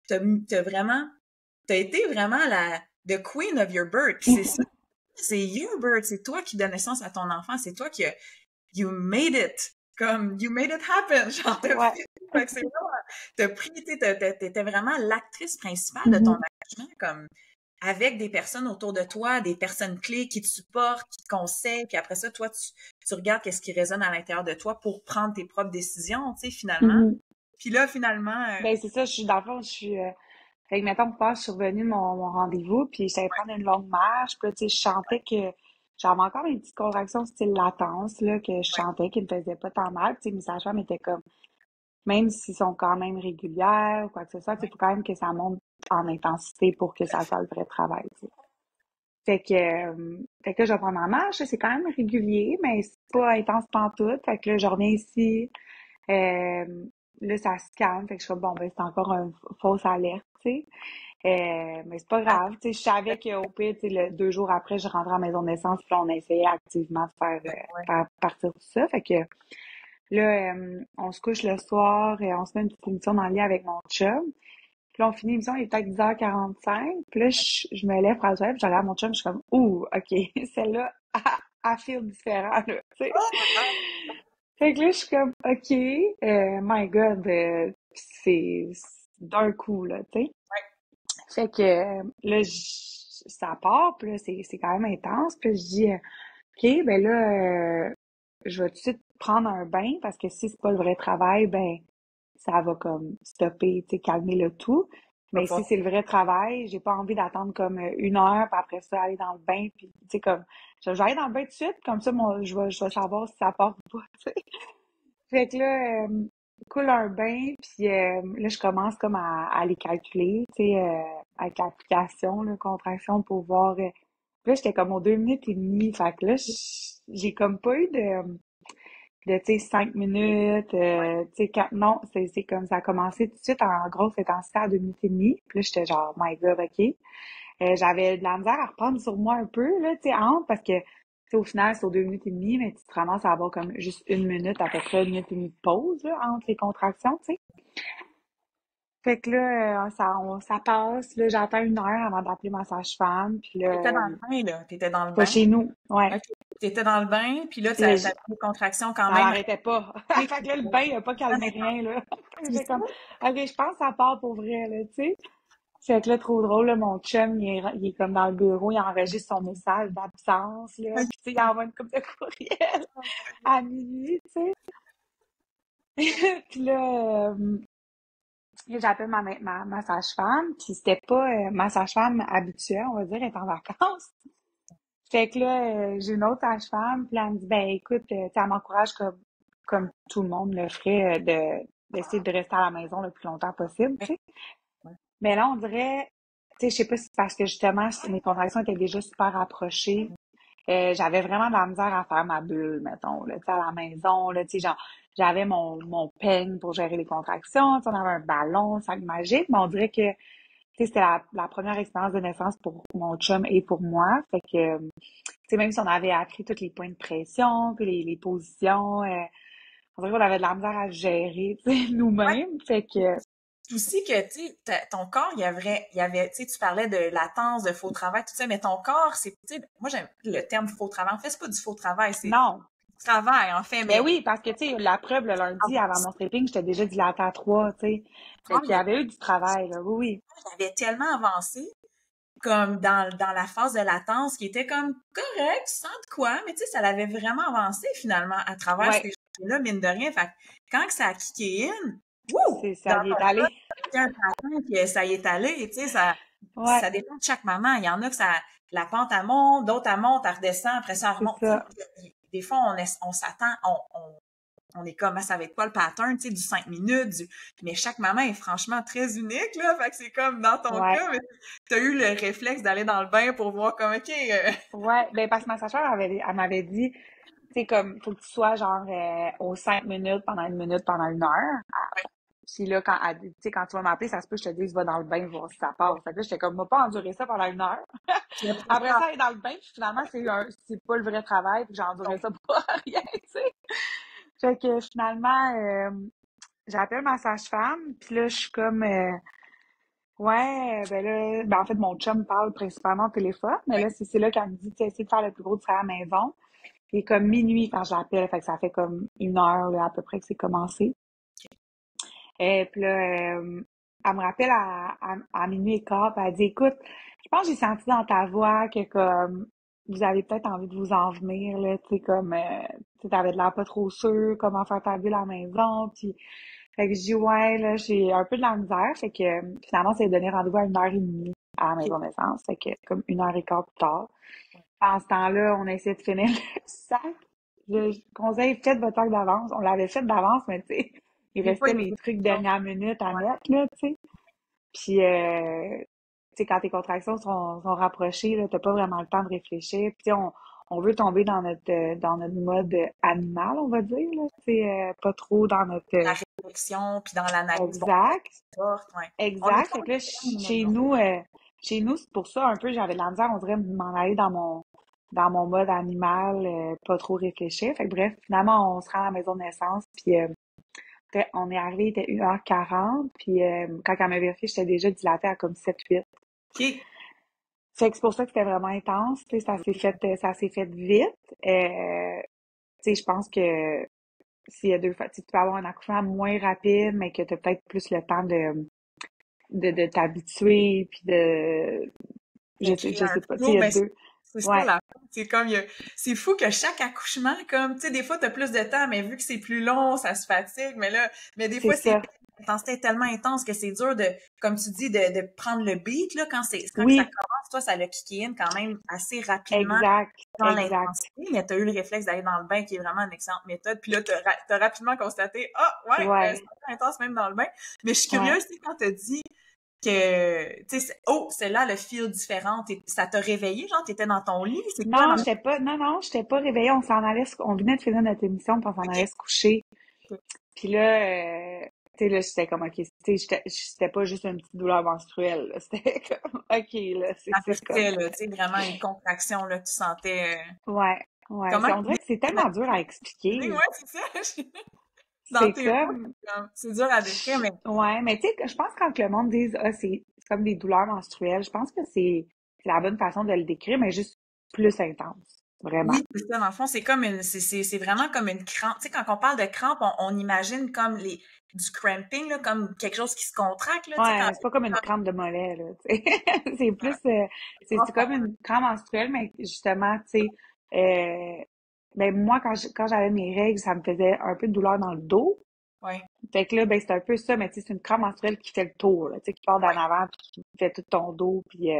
t'as été vraiment the queen of your birth. Puis c'est ça, c'est your birth, c'est toi qui donne naissance à ton enfant, c'est toi qui you made it, comme you made it happen, genre t'as Ouais. fait, fait que c'est vraiment, t'as pris, t'étais vraiment l'actrice principale de ton Mhm. engagement, comme avec des personnes autour de toi, des personnes clés qui te supportent, qui te conseillent, puis après ça, toi, tu regardes qu'est-ce qui résonne à l'intérieur de toi pour prendre tes propres décisions, tu sais, finalement. Mhm. Puis là, finalement, Ben, c'est ça, dans le fond, je suis. Fait que, mettons, je suis revenue de mon rendez-vous, puis j'allais prendre une longue marche, puis là, tu sais, je sentais que j'avais encore une petite contraction style latence, là, que je ouais, sentais qui me faisait pas tant mal. Puis, tu sais, mes sages-femmes étaient comme, même s'ils sont quand même régulières ou quoi que ce soit, tu sais, faut quand même que ça monte en intensité pour que ça soit le vrai travail, tu sais. Fait que là, je vais prendre ma marche, là, c'est quand même régulier, mais c'est pas intense pantoute. Fait que là, je reviens ici, euh, là, ça se calme, fait que je suis comme, bon, ben, c'est encore une fausse alerte, tu sais. Mais c'est pas grave, tu sais, je savais qu'au pire, tu sais, 2 jours après, je rentrais à la maison de naissance, puis là, on essayait activement de ouais. faire partir tout ça. Fait que là, on se couche le soir et on se met une petite émission dans le lit avec mon chum. Puis là, on finit l'émission, il est peut-être 10h45. Puis là, je me lève pour la toilette, puis je regarde mon chum, je suis comme, ouh, OK, celle-là, elle feel différent, là, tu sais. Oh, Fait que là, je suis comme, OK, my God, c'est d'un coup, là, tu sais. Fait que là, ça part, puis là, c'est quand même intense. Puis là, je dis, OK, ben là, je vais tout de suite prendre un bain parce que si c'est pas le vrai travail, ben ça va comme stopper, tu sais, calmer le tout. va Mais si pouvoir- c'est le vrai travail, j'ai pas envie d'attendre comme 1 heure, puis après ça, aller dans le bain, puis tu sais, comme, je vais aller dans le bain tout de suite, comme ça, je vais savoir si ça part ou pas, tu sais. Fait que là, coule un bain, puis là, je commence comme à les calculer, tu sais, avec l'application, là, contraction, pour voir. Puis là, j'étais comme aux 2 minutes et demie. Fait que là, j'ai comme pas eu tu sais, 5 minutes, tu sais, non, c'est comme ça a commencé tout de suite en grosse intensité à 2 minutes et demie. Puis là, j'étais genre, my God, OK. J'avais de la misère à reprendre sur moi un peu, là, tu sais, parce que, tu sais, au final, c'est aux 2 minutes et demie, mais tu te ramasses à avoir comme juste 1 minute, à peu près 1 minute et demie de pause, là, entre les contractions, tu sais. Fait que là, ça passe, là, j'attends 1 heure avant d'appeler ma sage-femme, puis T'étais là, dans le bain, là. T'étais dans le pas bain. chez nous, ouais. OK. T'étais dans le bain, puis là, Puis là, t'as des contractions quand ça même. l'arrêtait pas. OK. Fait que là, le bain, il a pas calmé rien, là. C'est J'ai ça. comme, OK, je pense que ça part pour vrai, là, tu sais. Fait que là, trop drôle, là, mon chum, il est comme dans le bureau, il enregistre son message d'absence, là. Puis, tu sais, il envoie une coupe de courriel à minuit, tu sais. Puis là, j'appelle ma sage-femme, puis c'était pas ma sage-femme habituelle, on va dire, elle est en vacances. Fait que là, j'ai une autre sage-femme, puis là, elle me dit, ben écoute, tu sais, elle m'encourage comme tout le monde le ferait, d'essayer de rester à la maison le plus longtemps possible, tu sais. Ouais. Mais là, on dirait, tu sais, je sais pas si c'est parce que justement, mes contractions étaient déjà super rapprochées. J'avais vraiment de la misère à faire ma bulle, mettons, là, tu sais, à la maison, là, tu sais, genre, j'avais mon peigne pour gérer les contractions, tu sais, on avait un ballon, un sac magique, mais on dirait que, tu sais, c'était la première expérience de naissance pour mon chum et pour moi, fait que, tu sais, même si on avait appris tous les points de pression, puis les positions, on dirait qu'on avait de la misère à gérer, tu sais, Ouais. nous-mêmes, fait que, Aussi que, tu sais, ton corps, il y avait, tu sais, tu parlais de latence, de faux travail, tout ça, mais ton corps, c'est, tu sais, moi, j'aime le terme faux travail. En fait, c'est pas du faux travail, c'est non. du travail, en fait, Ben mais oui, parce que, tu sais, la preuve, le lundi, avant mon stripping, j'étais déjà dilatée à 3, tu sais. Fait encore, qu'il y avait eu du travail, là, oui, il avait tellement avancé, comme dans la phase de latence, qui était comme correct, tu sens de quoi, mais tu sais, ça l'avait vraiment avancé, finalement, à oui. travers ces Ouais, choses-là, mine de rien. Fait que quand que ça a kické in, wouh! c'est ça, Dans y ton est cas, allé. c'était un patin, puis ça y est allé, tu sais, Ouais, ça dépend de chaque maman. Il y en a que la pente, elle monte, d'autres, elle monte, elle redescend, après ça, elle c'est remonte. Tu sais, ça. des fois, on s'attend, on est comme, ah, ça va être quoi le pattern, tu sais, du 5 minutes, mais chaque maman est franchement très unique, là. Fait que c'est comme dans ton Ouais, cas, mais t'as eu le réflexe d'aller dans le bain pour voir comme, OK, ouais. Ben, parce que ma sage-femme elle m'avait dit, tu sais, comme, faut que tu sois, genre, aux 5 minutes, pendant 1 minute, pendant 1 heure. Puis là, tu sais, quand tu vas m'appeler, ça se peut que je te dise, va dans le bain, voir si ça passe. Fait que là, j'étais comme, m'a pas enduré ça pendant 1 heure. tu le Après préfères. ça, aller dans le bain, puis finalement, c'est pas le vrai travail, puis j'ai enduré ça pour rien, tu sais. Fait que finalement, j'appelle ma sage-femme, puis là, je suis comme, ouais, ben là, ben en fait, mon chum parle principalement au téléphone, mais là, c'est là qu'elle me dit, tu sais, essaie de faire le plus gros du travail à la maison. Il est comme minuit quand je l'appelle, fait que ça fait comme 1 heure, là, à peu près que c'est commencé. Et puis là, elle me rappelle à minuit et quart, puis elle dit, écoute, je pense que j'ai senti dans ta voix que comme vous avez peut-être envie de vous en venir, là, tu sais, comme tu t'avais de l'air pas trop sûr, comment faire ta bulle à la maison, puis fait que je dis ouais, là, j'ai un peu de la misère, fait que finalement, c'est donné rendez-vous à 1h30 à la OK. maison de naissance, fait que comme 1 heure et quart plus tard. En ce temps-là, on a essayé de finir le sac. Je conseille, faites votre sac d'avance. On l'avait fait d'avance, mais tu sais, il Des fois, restait il y a les des trucs choses. dernière minute à Ouais. mettre, là, tu sais. Puis, tu sais, quand tes contractions sont rapprochées, là, t'as pas vraiment le temps de réfléchir. Puis, tu sais, on veut tomber dans notre mode animal, on va dire, là, tu sais, pas trop dans notre... La réflexion, puis dans l'analyse, bon, exact, porte, ouais. On est exact. Fait trop que là, mais bon. chez nous, c'est pour ça, un peu, j'avais de la misère, on dirait, de m'en aller dans mon mode animal, pas trop réfléchir. Fait que bref, finalement, on se rend à la maison de naissance, puis on est arrivé, il était 1h40, puis quand elle m'a vérifié, j'étais déjà dilatée à comme 7-8. OK. Fait que c'est pour ça que c'était vraiment intense, tu sais, ça s'est fait vite. Tu sais, je pense que s'il y a deux fois, tu sais, tu peux avoir un accouchement moins rapide, mais que tu as peut-être plus le temps de t'habituer, puis De créer je un sais pas, tu sais, il flow, y a mais deux, c'est ça ouais, la c'est comme c'est fou que chaque accouchement, comme, tu sais, des fois, t'as plus de temps, mais vu que c'est plus long, ça se fatigue, mais des c'est fois, ça. l'intensité est tellement intense que c'est dur de, comme tu dis, de prendre le beat, là, quand ça Oui, commence, toi, ça l'a kické in quand même assez rapidement exact, dans exact. l'intensité, mais t'as eu le réflexe d'aller dans le bain, qui est vraiment une excellente méthode, puis là, t'as rapidement constaté, ah, ouais, c'est Ouais, un peu intense même dans le bain, mais je suis ouais. curieuse, tu sais, quand t'as dit que, tu sais, oh, celle-là, le feel différent, ça t'a réveillé, genre, t'étais dans ton lit, c'est quoi dans Non, j'étais pas réveillée. On venait de finir notre émission, puis on s'en OK. allait se coucher. OK. Puis là, tu sais, là, j'étais comme, OK, tu sais, c'était pas juste une petite douleur menstruelle, là. C'était comme, OK, là, Ça c'est comme, affectait, là, tu sais, vraiment une contraction, là, que tu sentais, ouais, ouais. comment On dirait que c'est tellement dur à expliquer. ouais, c'est ça, dans C'est tes mots, comme, c'est dur à décrire, mais ouais, mais tu sais, je pense que quand le monde dit, ah, c'est comme des douleurs menstruelles, je pense que c'est la bonne façon de le décrire, mais juste plus intense. Vraiment. oui, c'est ça, dans le fond, c'est vraiment comme une crampe. Tu sais, quand on parle de crampe, on imagine comme du cramping, là, comme quelque chose qui se contracte, là, tu sais, quand, Ouais, c'est pas comme une crampe de mollet, là, tu sais. C'est plus, c'est profond. comme une crampe menstruelle, mais justement, tu sais, ben moi, quand j'avais mes règles, ça me faisait un peu de douleur dans le dos. Ouais, Fait que là, ben, c'est un peu ça, mais tu sais, c'est une crème menstruelle qui fait le tour, là, tu sais, qui part d'en ouais. avant, puis qui fait tout ton dos, puis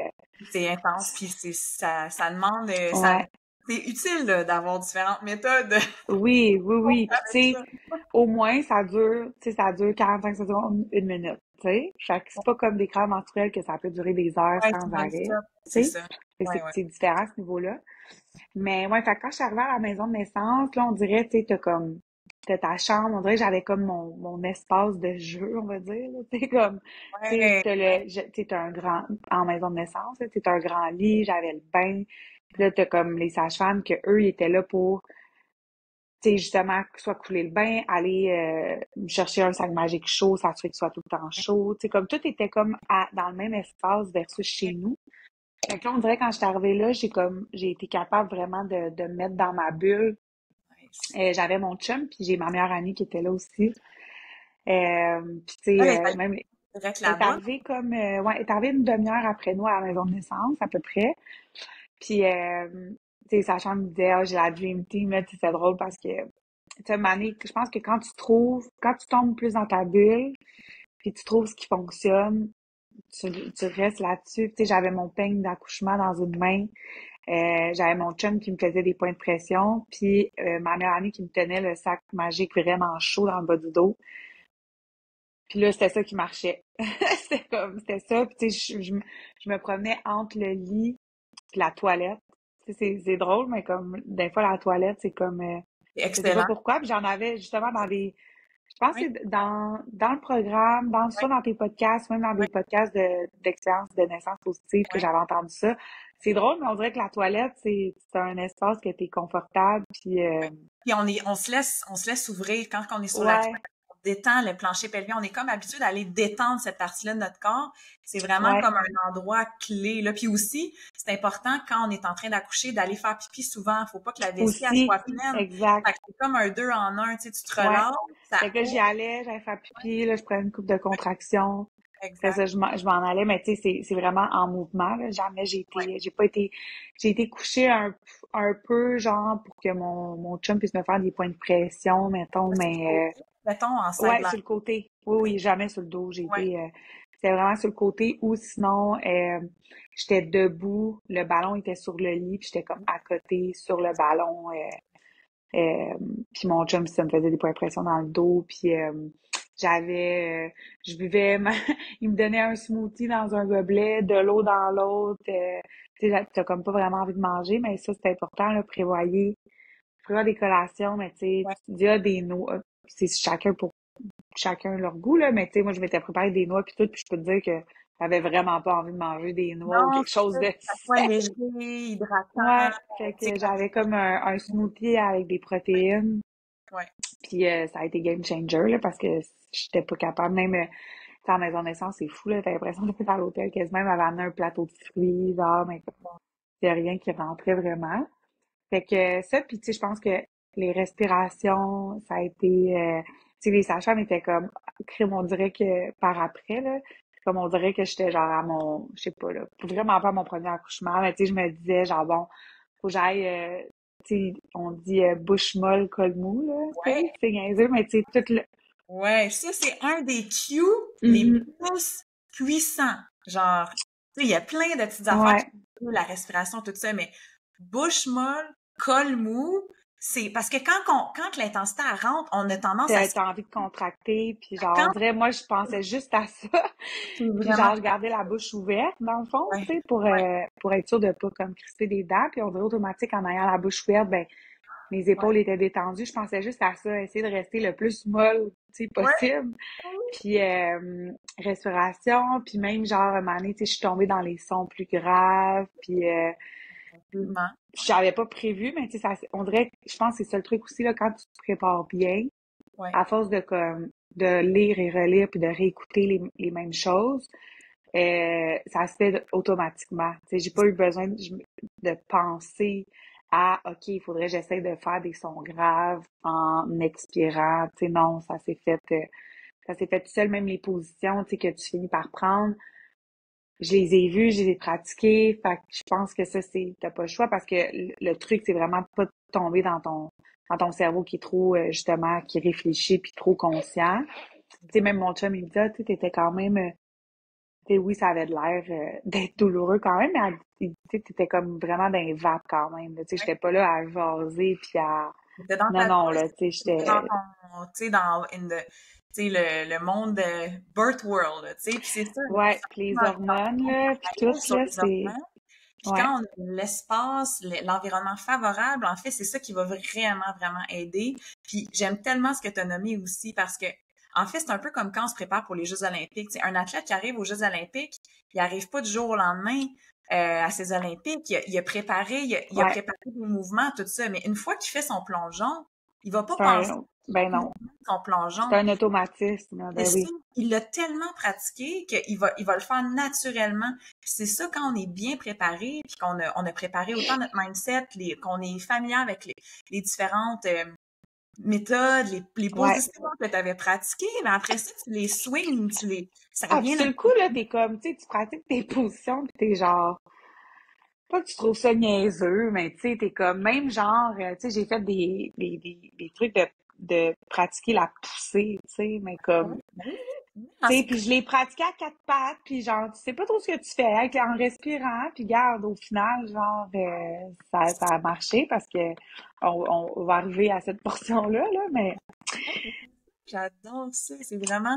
C'est intense, puis ça demande, ouais. c'est utile là, d'avoir différentes méthodes Oui, oui, oui. Puis tu avec sais, ça. au moins, ça dure 45 secondes, une minute, tu sais. Fait que c'est pas comme des crèmes menstruelles que ça peut durer des heures Ouais, sans c'est arrêt, non-stop, c'est tu sais. ça. Fait que Ouais, ouais. c'est différent à ce niveau-là. Mais ouais, fait que quand je suis arrivée à la maison de naissance, là, on dirait, tu sais, t'as ta chambre, on dirait que j'avais comme mon espace de jeu, on va dire, là, tu sais, comme, tu sais, Ouais, tu sais, t'as un grand, en maison de naissance, là, tu sais, t'as un grand lit, j'avais le bain, puis là, t'as comme les sages-femmes que eux, ils étaient là pour, tu sais, justement, soit couler le bain, aller chercher un sac magique chaud, s'assurer qu'il soit tout le temps chaud, tu sais, comme tout était comme dans le même espace versus chez nous. Fait que là, on dirait quand je suis arrivée là, j'ai été capable vraiment de me mettre dans ma bulle. nice. J'avais mon chum, puis j'ai ma meilleure amie qui était là aussi. Puis tu Elle sais, est allée même, direct elle est là-bas. arrivée comme, ouais, elle est arrivée une demi-heure après nous à la maison de naissance, à peu près. Puis, tu sais, sachant me disait, ah, j'ai la Dream Team, là, tu sais, c'est drôle parce que, tu sais, Mané, je pense que quand tu tombes plus dans ta bulle, puis tu trouves ce qui fonctionne, tu restes là-dessus. Tu sais, j'avais mon peigne d'accouchement dans une main. J'avais mon chum qui me faisait des points de pression, puis ma meilleure amie qui me tenait le sac magique vraiment chaud dans le bas du dos. Puis là, c'était ça qui marchait. C'était ça. Puis tu sais, je me promenais entre le lit et la toilette. Tu sais, c'est drôle, mais comme des fois la toilette, c'est comme, C'est je sais pas excellent. pourquoi. Puis j'en avais justement dans des, je pense que Oui, c'est dans le programme, oui, soit dans tes podcasts, même dans oui, des podcasts d'expérience de naissance positive que oui. j'avais entendu ça. C'est drôle, mais on dirait que la toilette, c'est un espace que t'es confortable, puis Puis on se laisse ouvrir quand on est sur la ouais, toile, on détend le plancher pelvien. On est comme habitué d'aller détendre cette partie-là de notre corps. C'est vraiment ouais, comme un endroit clé, là. Puis aussi, c'est important quand on est en train d'accoucher d'aller faire pipi souvent. Faut pas que la vessie, elle aussi, soit pleine. exact, Fait que c'est comme un deux en un, tu sais, tu te ouais. relâches, ça Fait que là, j'y ouvre. allais, j'allais faire pipi, là, je prenais une coupe de contraction. Après ça, Exact. je m'en allais, mais tu sais, c'est vraiment en mouvement, là. Jamais Ouais. j'ai été couchée un peu, genre, pour que mon chum puisse me faire des points de pression, mettons, Sur le mais, côté, mettons, en ouais, sideline. sur le côté. Oui, oui, jamais sur le dos. Ouais. C'était vraiment sur le côté ou sinon, j'étais debout, le ballon était sur le lit, puis j'étais comme à côté sur le ballon. Euh, puis mon chum, ça me faisait des points de pression dans le dos, puis j'avais, je buvais, il me donnait un smoothie dans un gobelet, de l'eau dans l'autre. Tu sais, t'as comme pas vraiment envie de manger, mais ça, c'est important, là, prévoir des collations, mais tu sais, Ouais. il y a des noix, c'est chacun leur goût, là, mais tu sais, moi, je m'étais préparé des noix puis tout, puis je peux te dire que j'avais vraiment pas envie de manger des noix ou Non, quelque c'est chose ça, de que ça soit sec. léger, hydratant, Ouais, fait tu sais, que comme j'avais comme un smoothie avec des protéines, ouais, puis ça a été game changer, là, parce que j'étais pas capable, même, tu sais, en maison de naissance, c'est fou, là, t'as l'impression d'être à l'hôtel, quasiment, elle m'avait amené un plateau de fruits, genre, mais il y a rien qui rentrait vraiment. Fait que ça, puis tu sais, je pense que les respirations, ça a été, tu sais, les sages-femmes étaient comme, crime, on dirait que par après, là, comme on dirait que j'étais genre à mon, je sais pas, là, vraiment pas à mon premier accouchement, mais tu sais, je me disais, genre, bon, faut que j'aille, tu sais, on dit bouche molle, col mou, là, tu sais, ouais, c'est niaiseux, mais tu sais, tout le... ouais, ça c'est un des cues les Mhm. plus puissants. Genre, tu sais, il y a plein de petites affaires qui Ouais, sont la respiration, tout ça, mais bouche molle, col mou, c'est parce que quand l'intensité elle rentre, on a tendance à se t'as envie de contracter, puis genre, on quand dirait, moi, je pensais juste à ça. c'est Puis vraiment genre, je gardais la bouche ouverte, dans le fond, ouais, tu sais, ouais, pour être sûr de pas comme crisper des dents. Puis on dirait automatique en ayant la bouche ouverte, ben mes ouais, épaules étaient détendues. Je pensais juste à ça, essayer de rester le plus molle, tu sais, ouais, possible. Puis respiration, puis même genre, un moment donné, tu sais, je suis tombée dans les sons plus graves. Puis effectivement, j'avais pas prévu, mais tu sais, on dirait, je pense que c'est ça le truc aussi, là, quand tu te prépares bien, ouais, à force de comme de lire et relire puis de réécouter les mêmes choses, ça se fait automatiquement. Tu sais, j'ai pas eu besoin de penser à OK, il faudrait que j'essaie de faire des sons graves en expirant. Tu sais, non, ça s'est fait tout seul, même les positions, tu sais, que tu finis par prendre. Je les ai vues, je les ai pratiquées. Fait que je pense que ça, t'as pas le choix parce que le truc, c'est vraiment de pas tomber dans ton cerveau qui est trop, justement, qui réfléchit puis trop conscient. Tu sais, même mon chum, il me dit, ah, tu sais, t'étais quand même, tu sais, oui, ça avait de l'air d'être douloureux quand même, mais tu sais, t'étais comme vraiment dans les vapes quand même. Tu sais, Ouais. j'étais pas là à jaser puis à... T'étais dans Non, ta non, bulle, là, tu sais, t'étais dans j'étais... ton, tu sais, dans tu sais, le monde de birth world, là, tu sais, puis c'est ça, Ouais, ça puis les dans hormones, là, puis tout, sur là, les c'est... hormones. Puis Ouais. quand on a l'espace, l'environnement favorable, en fait, c'est ça qui va vraiment, vraiment aider. Puis j'aime tellement ce que tu as nommé aussi parce que, en fait, c'est un peu comme quand on se prépare pour les Jeux olympiques. Tu sais, un athlète qui arrive aux Jeux olympiques, il arrive pas du jour au lendemain à ces Olympiques. Il a préparé, il a Ouais, préparé des mouvements, tout ça. Mais une fois qu'il fait son plongeon, il va pas c'est penser un... Ben au non, mouvement de son c'est plongeon. un automatisme, là, C'est ben ça. oui. Il l'a tellement pratiqué qu'il va le faire naturellement. Puis c'est ça quand on est bien préparé, puis on a préparé autant notre mindset, qu'on est familier avec les différentes méthodes, les Ouais. positions que tu avais pratiquées, mais après ça, tu les swings, ça Ah, puis vient sur le coup, là, t'es comme, tu sais, tu pratiques tes positions, puis t'es genre, pas que tu trouves ça niaiseux, mais tu sais, t'es comme, même genre, tu sais, j'ai fait des trucs de pratiquer la poussée, tu sais, mais comme, naturellement. Oui, tu sais, puis je l'ai pratiqué à quatre pattes, puis genre, tu sais pas trop ce que tu fais en respirant, puis garde, au final, genre, ça a marché parce que on va arriver à cette portion-là, là, mais j'adore ça. C'est vraiment,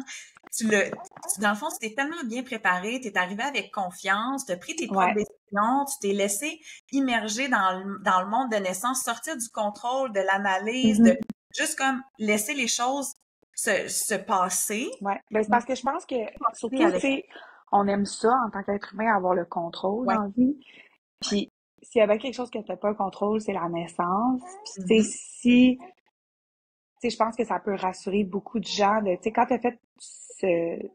dans le fond, tu t'es tellement bien préparé, tu es arrivé avec confiance, tu as pris tes propres ouais. décisions, tu t'es laissé immerger dans le monde de naissance, sortir du contrôle, de l'analyse, de Mhm. juste comme laisser les choses se passer. Ouais. Ben, c'est parce que je pense que, Passer surtout, tu avec, sais, on aime ça en tant qu'être humain, avoir le contrôle ouais, dans la vie. ouais. Puis, s'il y avait quelque chose que t'as pas le contrôle, c'est la naissance. Puis, tu sais, Mhm. si, tu sais, je pense que ça peut rassurer beaucoup de gens de, tu sais, quand t'as fait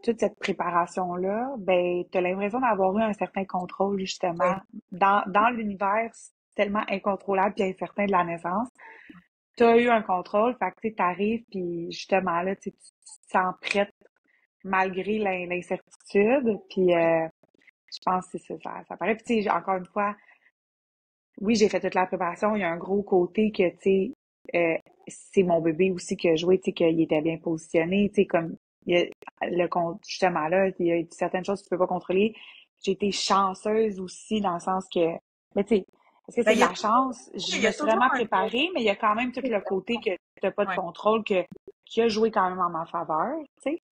toute cette préparation-là, ben, t'as l'impression d'avoir eu un certain contrôle, justement, Ouais. dans l'univers tellement incontrôlable et incertain de la naissance. T'as eu un contrôle, fait que, tu sais, t'arrives, puis justement, là, tu te sens prête malgré l'incertitude, puis Ouais. je pense que c'est ça, ça paraît. Puis, tu sais, encore une fois, oui, j'ai fait toute la préparation. Il y a un gros côté que, tu sais, c'est mon bébé aussi qui a joué, tu sais, qu'il était bien positionné, tu sais, comme, il y a justement là, il y a certaines choses que tu peux pas contrôler. J'ai été chanceuse aussi dans le sens que, mais tu sais, est-ce que Ben, c'est de la chance? Je il y me a suis toujours vraiment un préparée, mais il y a quand même tout le côté que t'as pas de ouais. contrôle, qui a joué quand même en ma faveur, tu sais.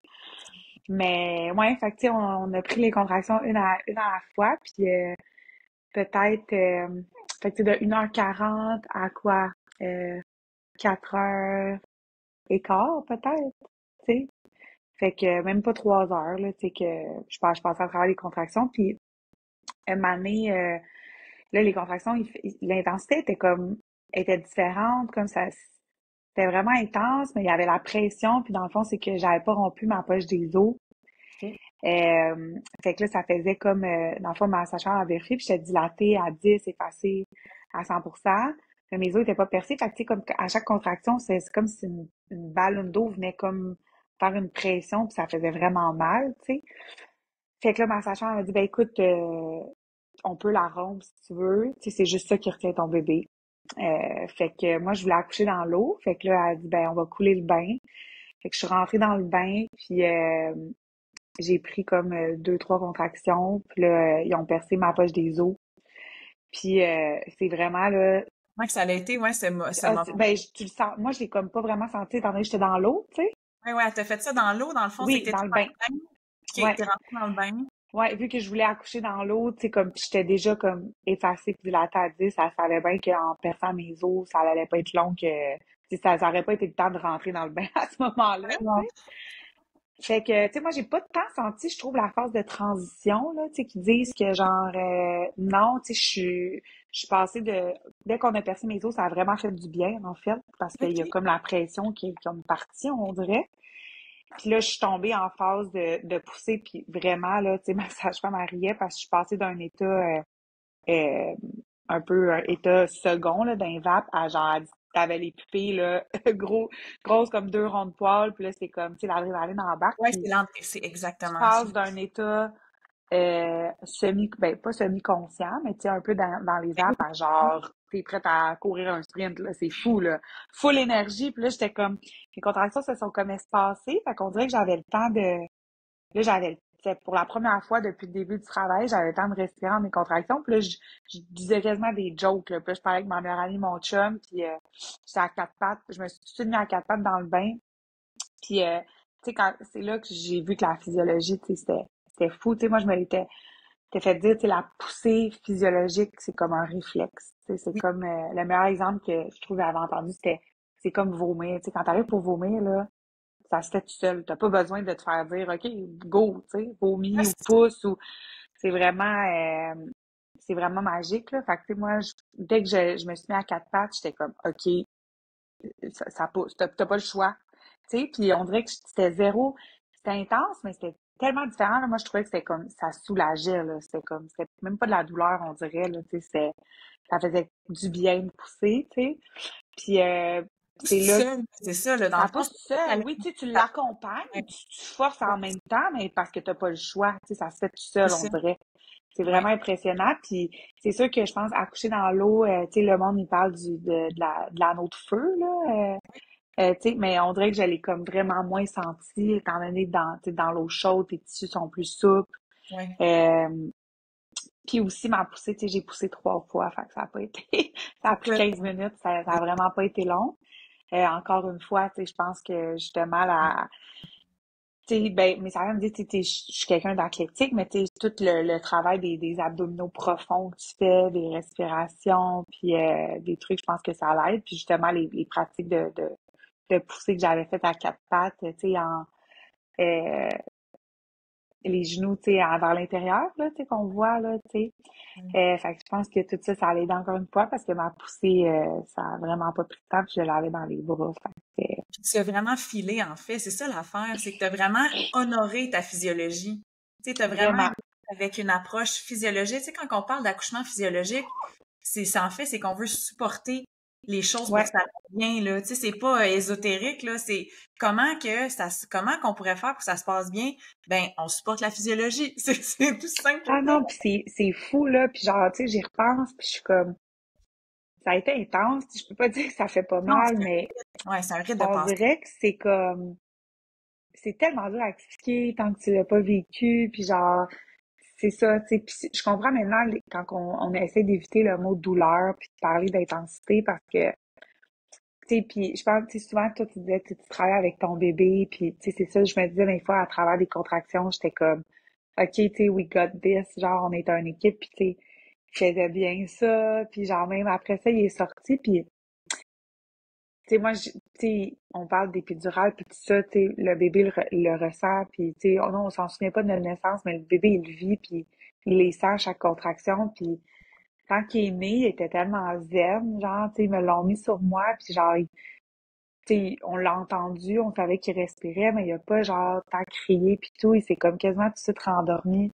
Mais, ouais, fait que, tu sais, on a pris les contractions une à la fois, puis peut-être, fait que c'est de 1h40 à quoi? Euh, 4h15 peut-être, tu sais. Fait que même pas 3 heures, là, tu sais, que je passais à travers les contractions. Puis, un moment donné, là, les contractions, l'intensité était différente, comme ça, c'était vraiment intense, mais il y avait la pression. Puis, dans le fond, c'est que j'avais pas rompu ma poche des os. OK. Fait que là, ça faisait comme, dans le fond, ma sage-femme a vérifié, puis j'étais dilatée à 10, effacée à 100%. Mais mes os étaient pas percés. Fait que, tu sais, comme à chaque contraction, c'est comme si une ballonne d'eau venait comme faire une pression, puis ça faisait vraiment mal, tu sais. Fait que là, ma sage-femme m'a dit, ben écoute, on peut la rompre si tu veux. Tu sais, c'est juste ça qui retient ton bébé. Fait que moi, je voulais accoucher dans l'eau. Fait que là, elle a dit, ben on va couler le bain. Fait que je suis rentrée dans le bain, puis j'ai pris comme deux, trois contractions. Puis là, ils ont percé ma poche des os. Puis c'est vraiment là. Ouais, que ça a été, ouais, ce moment. Ben, tu le sens. Moi, je l'ai comme pas vraiment senti étant donné que j'étais dans l'eau, tu sais. Ouais, ouais, elle t'a fait ça dans l'eau, dans le fond, c'est que Oui, t'étais dans le dans bain. le bain, puis que Ouais. t'es rentrée dans le bain. Ouais, vu que je voulais accoucher dans l'eau, tu sais, comme j'étais déjà comme effacée puis dilatée à 10, ça savait bien qu'en perçant mes os, ça allait pas être long que. Tu sais, ça aurait pas été le temps de rentrer dans le bain à ce moment-là, Ouais, tu non. sais. Fait que, tu sais, moi, j'ai pas tant senti, je trouve, la phase de transition, là, tu sais, qui disent que genre, non, tu sais, je suis passée dès qu'on a percé mes os, ça a vraiment fait du bien, en fait, parce qu'il y a OK. comme la pression qui est comme partie, on dirait. Puis là, je suis tombée en phase de poussée, puis vraiment, là, tu sais, ma sage-femme elle riait parce que je suis passée d'un état, euh, un peu un état second, là, d'un vape, à genre, elle dit, t'avais les pupilles, là, grosses comme deux ronds de poils, puis là, c'est comme, tu sais, l'adrénaline embarque, Ouais, puis c'est tu exactement ça. passes d'un état ben pas semi-conscient, mais tu sais, un peu dans les Oui, apps à genre t'es prête à courir un sprint, là. C'est fou, là. Full énergie. Puis là, j'étais comme, les contractions se sont comme espacées. Fait qu'on dirait que j'avais le temps de, là, c'est pour la première fois depuis le début du travail, j'avais le temps de respirer en mes contractions. Puis là, je disais quasiment des jokes, là. Puis là, je parlais avec ma meilleure amie, mon chum, puis j'étais à quatre pattes. Je me suis tout de suite mis à quatre pattes dans le bain. Puis, tu sais, c'est là que j'ai vu que la physiologie, tu sais, c'était fou. Tu sais, moi, je me t'ai fait dire, tu sais, la poussée physiologique, c'est comme un réflexe. Tu sais, c'est Oui, comme, le meilleur exemple que je trouve j'avais entendu, c'est comme vomir. Tu sais, quand t'arrives pour vomir, là, ça se fait tout seul. T'as pas besoin de te faire dire, OK, go, tu sais, ouais, vomis ou c'est ça. pousse ou, c'est vraiment, euh, c'est vraiment magique, là. Fait que, tu sais, moi, dès que je me suis mis à quatre pattes, j'étais comme, OK, ça pousse. T'as pas le choix. Tu sais, puis on dirait que c'était zéro. C'était intense, mais c'était tellement différent. Là. Moi, je trouvais que c'était comme, ça soulageait, là. C'était même pas de la douleur, on dirait, là. Tu sais, ça faisait du bien de pousser, tu sais. Puis, Tout c'est là, seul, c'est ça, là, dans ça le fond, pousse tout c'est pas seul. qu'elle Oui, tu sais, tu ça- l'accompagnes, ouais, tu forces en même temps, mais parce que t'as pas le choix. Tu sais, ça se fait tout c'est seul, on ça. dirait. C'est vraiment Ouais, impressionnant. Puis c'est sûr que je pense accoucher dans l'eau, tu sais, le monde il parle de l'anneau de feu là. Tu sais, mais on dirait que je l'ai comme vraiment moins senti, étant donné que tu sais, dans l'eau chaude, tes tissus sont plus souples. ouais. Euh, Puis aussi, ma poussée, tu sais, j'ai poussé trois fois, fait que ça a pas été, ça a C'est pris ça. 15 minutes, ça a vraiment pas été long. Encore une fois, tu sais, je pense que justement, tu sais, ben, mes parents me disent, tu sais, je suis quelqu'un d'athlétique, mais tu sais, tout le travail des abdominaux profonds que tu fais, des respirations, puis des trucs, je pense que ça l'aide. Puis justement, les pratiques de poussée que j'avais faites à quatre pattes, tu sais, euh, les genoux, tu sais, vers l'intérieur, là, tu sais, qu'on voit, là, tu sais. Ouais. Fait que je pense que tout ça, ça allait encore une fois parce que ma poussée, ça a vraiment pas pris de temps, puis je l'avais dans les bras. Fait que, Puis tu as vraiment filé, en fait. C'est ça l'affaire, c'est que tu as vraiment honoré ta physiologie. Tu sais, tu as vraiment vraiment. été avec une approche physiologique. Tu sais, quand on parle d'accouchement physiologique, c'est en fait, c'est qu'on veut supporter les choses pour que Ouais. ça aille bien, là. Tu sais, c'est pas ésotérique, là. C'est comment qu'on pourrait faire pour que ça se passe bien? Ben, on supporte la physiologie. C'est tout simple que Ah ça. non, puis c'est fou, là. Puis genre, tu sais, j'y repense, puis je suis comme, ça a été intense. Je peux pas dire que ça fait pas Non, mal, mais c'est un rite de on passage. dirait que c'est comme, c'est tellement dur à expliquer tant que tu l'as pas vécu, puis genre, c'est ça, tu sais. Puis je comprends maintenant quand on essaie d'éviter le mot douleur, puis de parler d'intensité, parce que tu sais, puis je pense, tu sais, souvent, toi, tu disais, tu travailles avec ton bébé, puis tu sais, c'est ça, je me disais, des fois, à travers des contractions, j'étais comme, OK, tu sais, we got this, genre, on est une équipe, puis tu sais, je faisais bien ça, puis genre, même après ça, il est sorti, puis tu sais, moi, tu sais, on parle d'épidurale, puis tout ça, tu sais, le bébé le ressent, puis tu sais, on s'en souvient pas de notre naissance, mais le bébé, il le vit, puis il les sent à chaque contraction, puis quand il est né, il était tellement zen, genre, tu sais, ils me l'ont mis sur moi, puis genre, tu sais, on l'a entendu, on savait qu'il respirait, mais il a pas genre tant crié puis tout, il s'est comme quasiment tout de suite rendormi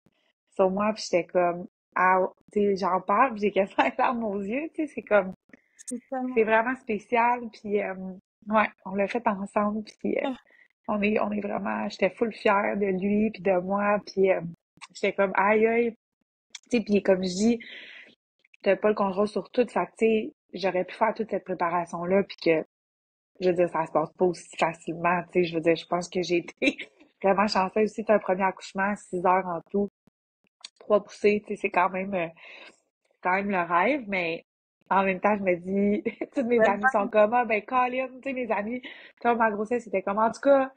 sur moi, puis j'étais comme ah, tu sais, j'en parle, puis j'ai quasiment les larmes aux yeux, tu sais, c'est comme C'est tellement... c'est vraiment spécial, puis ouais, on l'a fait ensemble, puis on est vraiment, j'étais full fière de lui puis de moi, puis j'étais comme aïe aïe, tu sais, puis comme je dis, t'as pas le contrôle sur tout, fait que tu sais, j'aurais pu faire toute cette préparation là, puis que je veux dire, ça se passe pas aussi facilement, tu sais, je veux dire, je pense que j'ai été vraiment chanceuse aussi, c'est un premier accouchement, 6 heures en tout, trois poussées, tu sais, c'est quand même le rêve, mais en même temps, je me dis, toutes mes amies sont comme, ah, ben, Colin, tu sais, mes amis, toi, ma grossesse, c'était comme, en tout cas,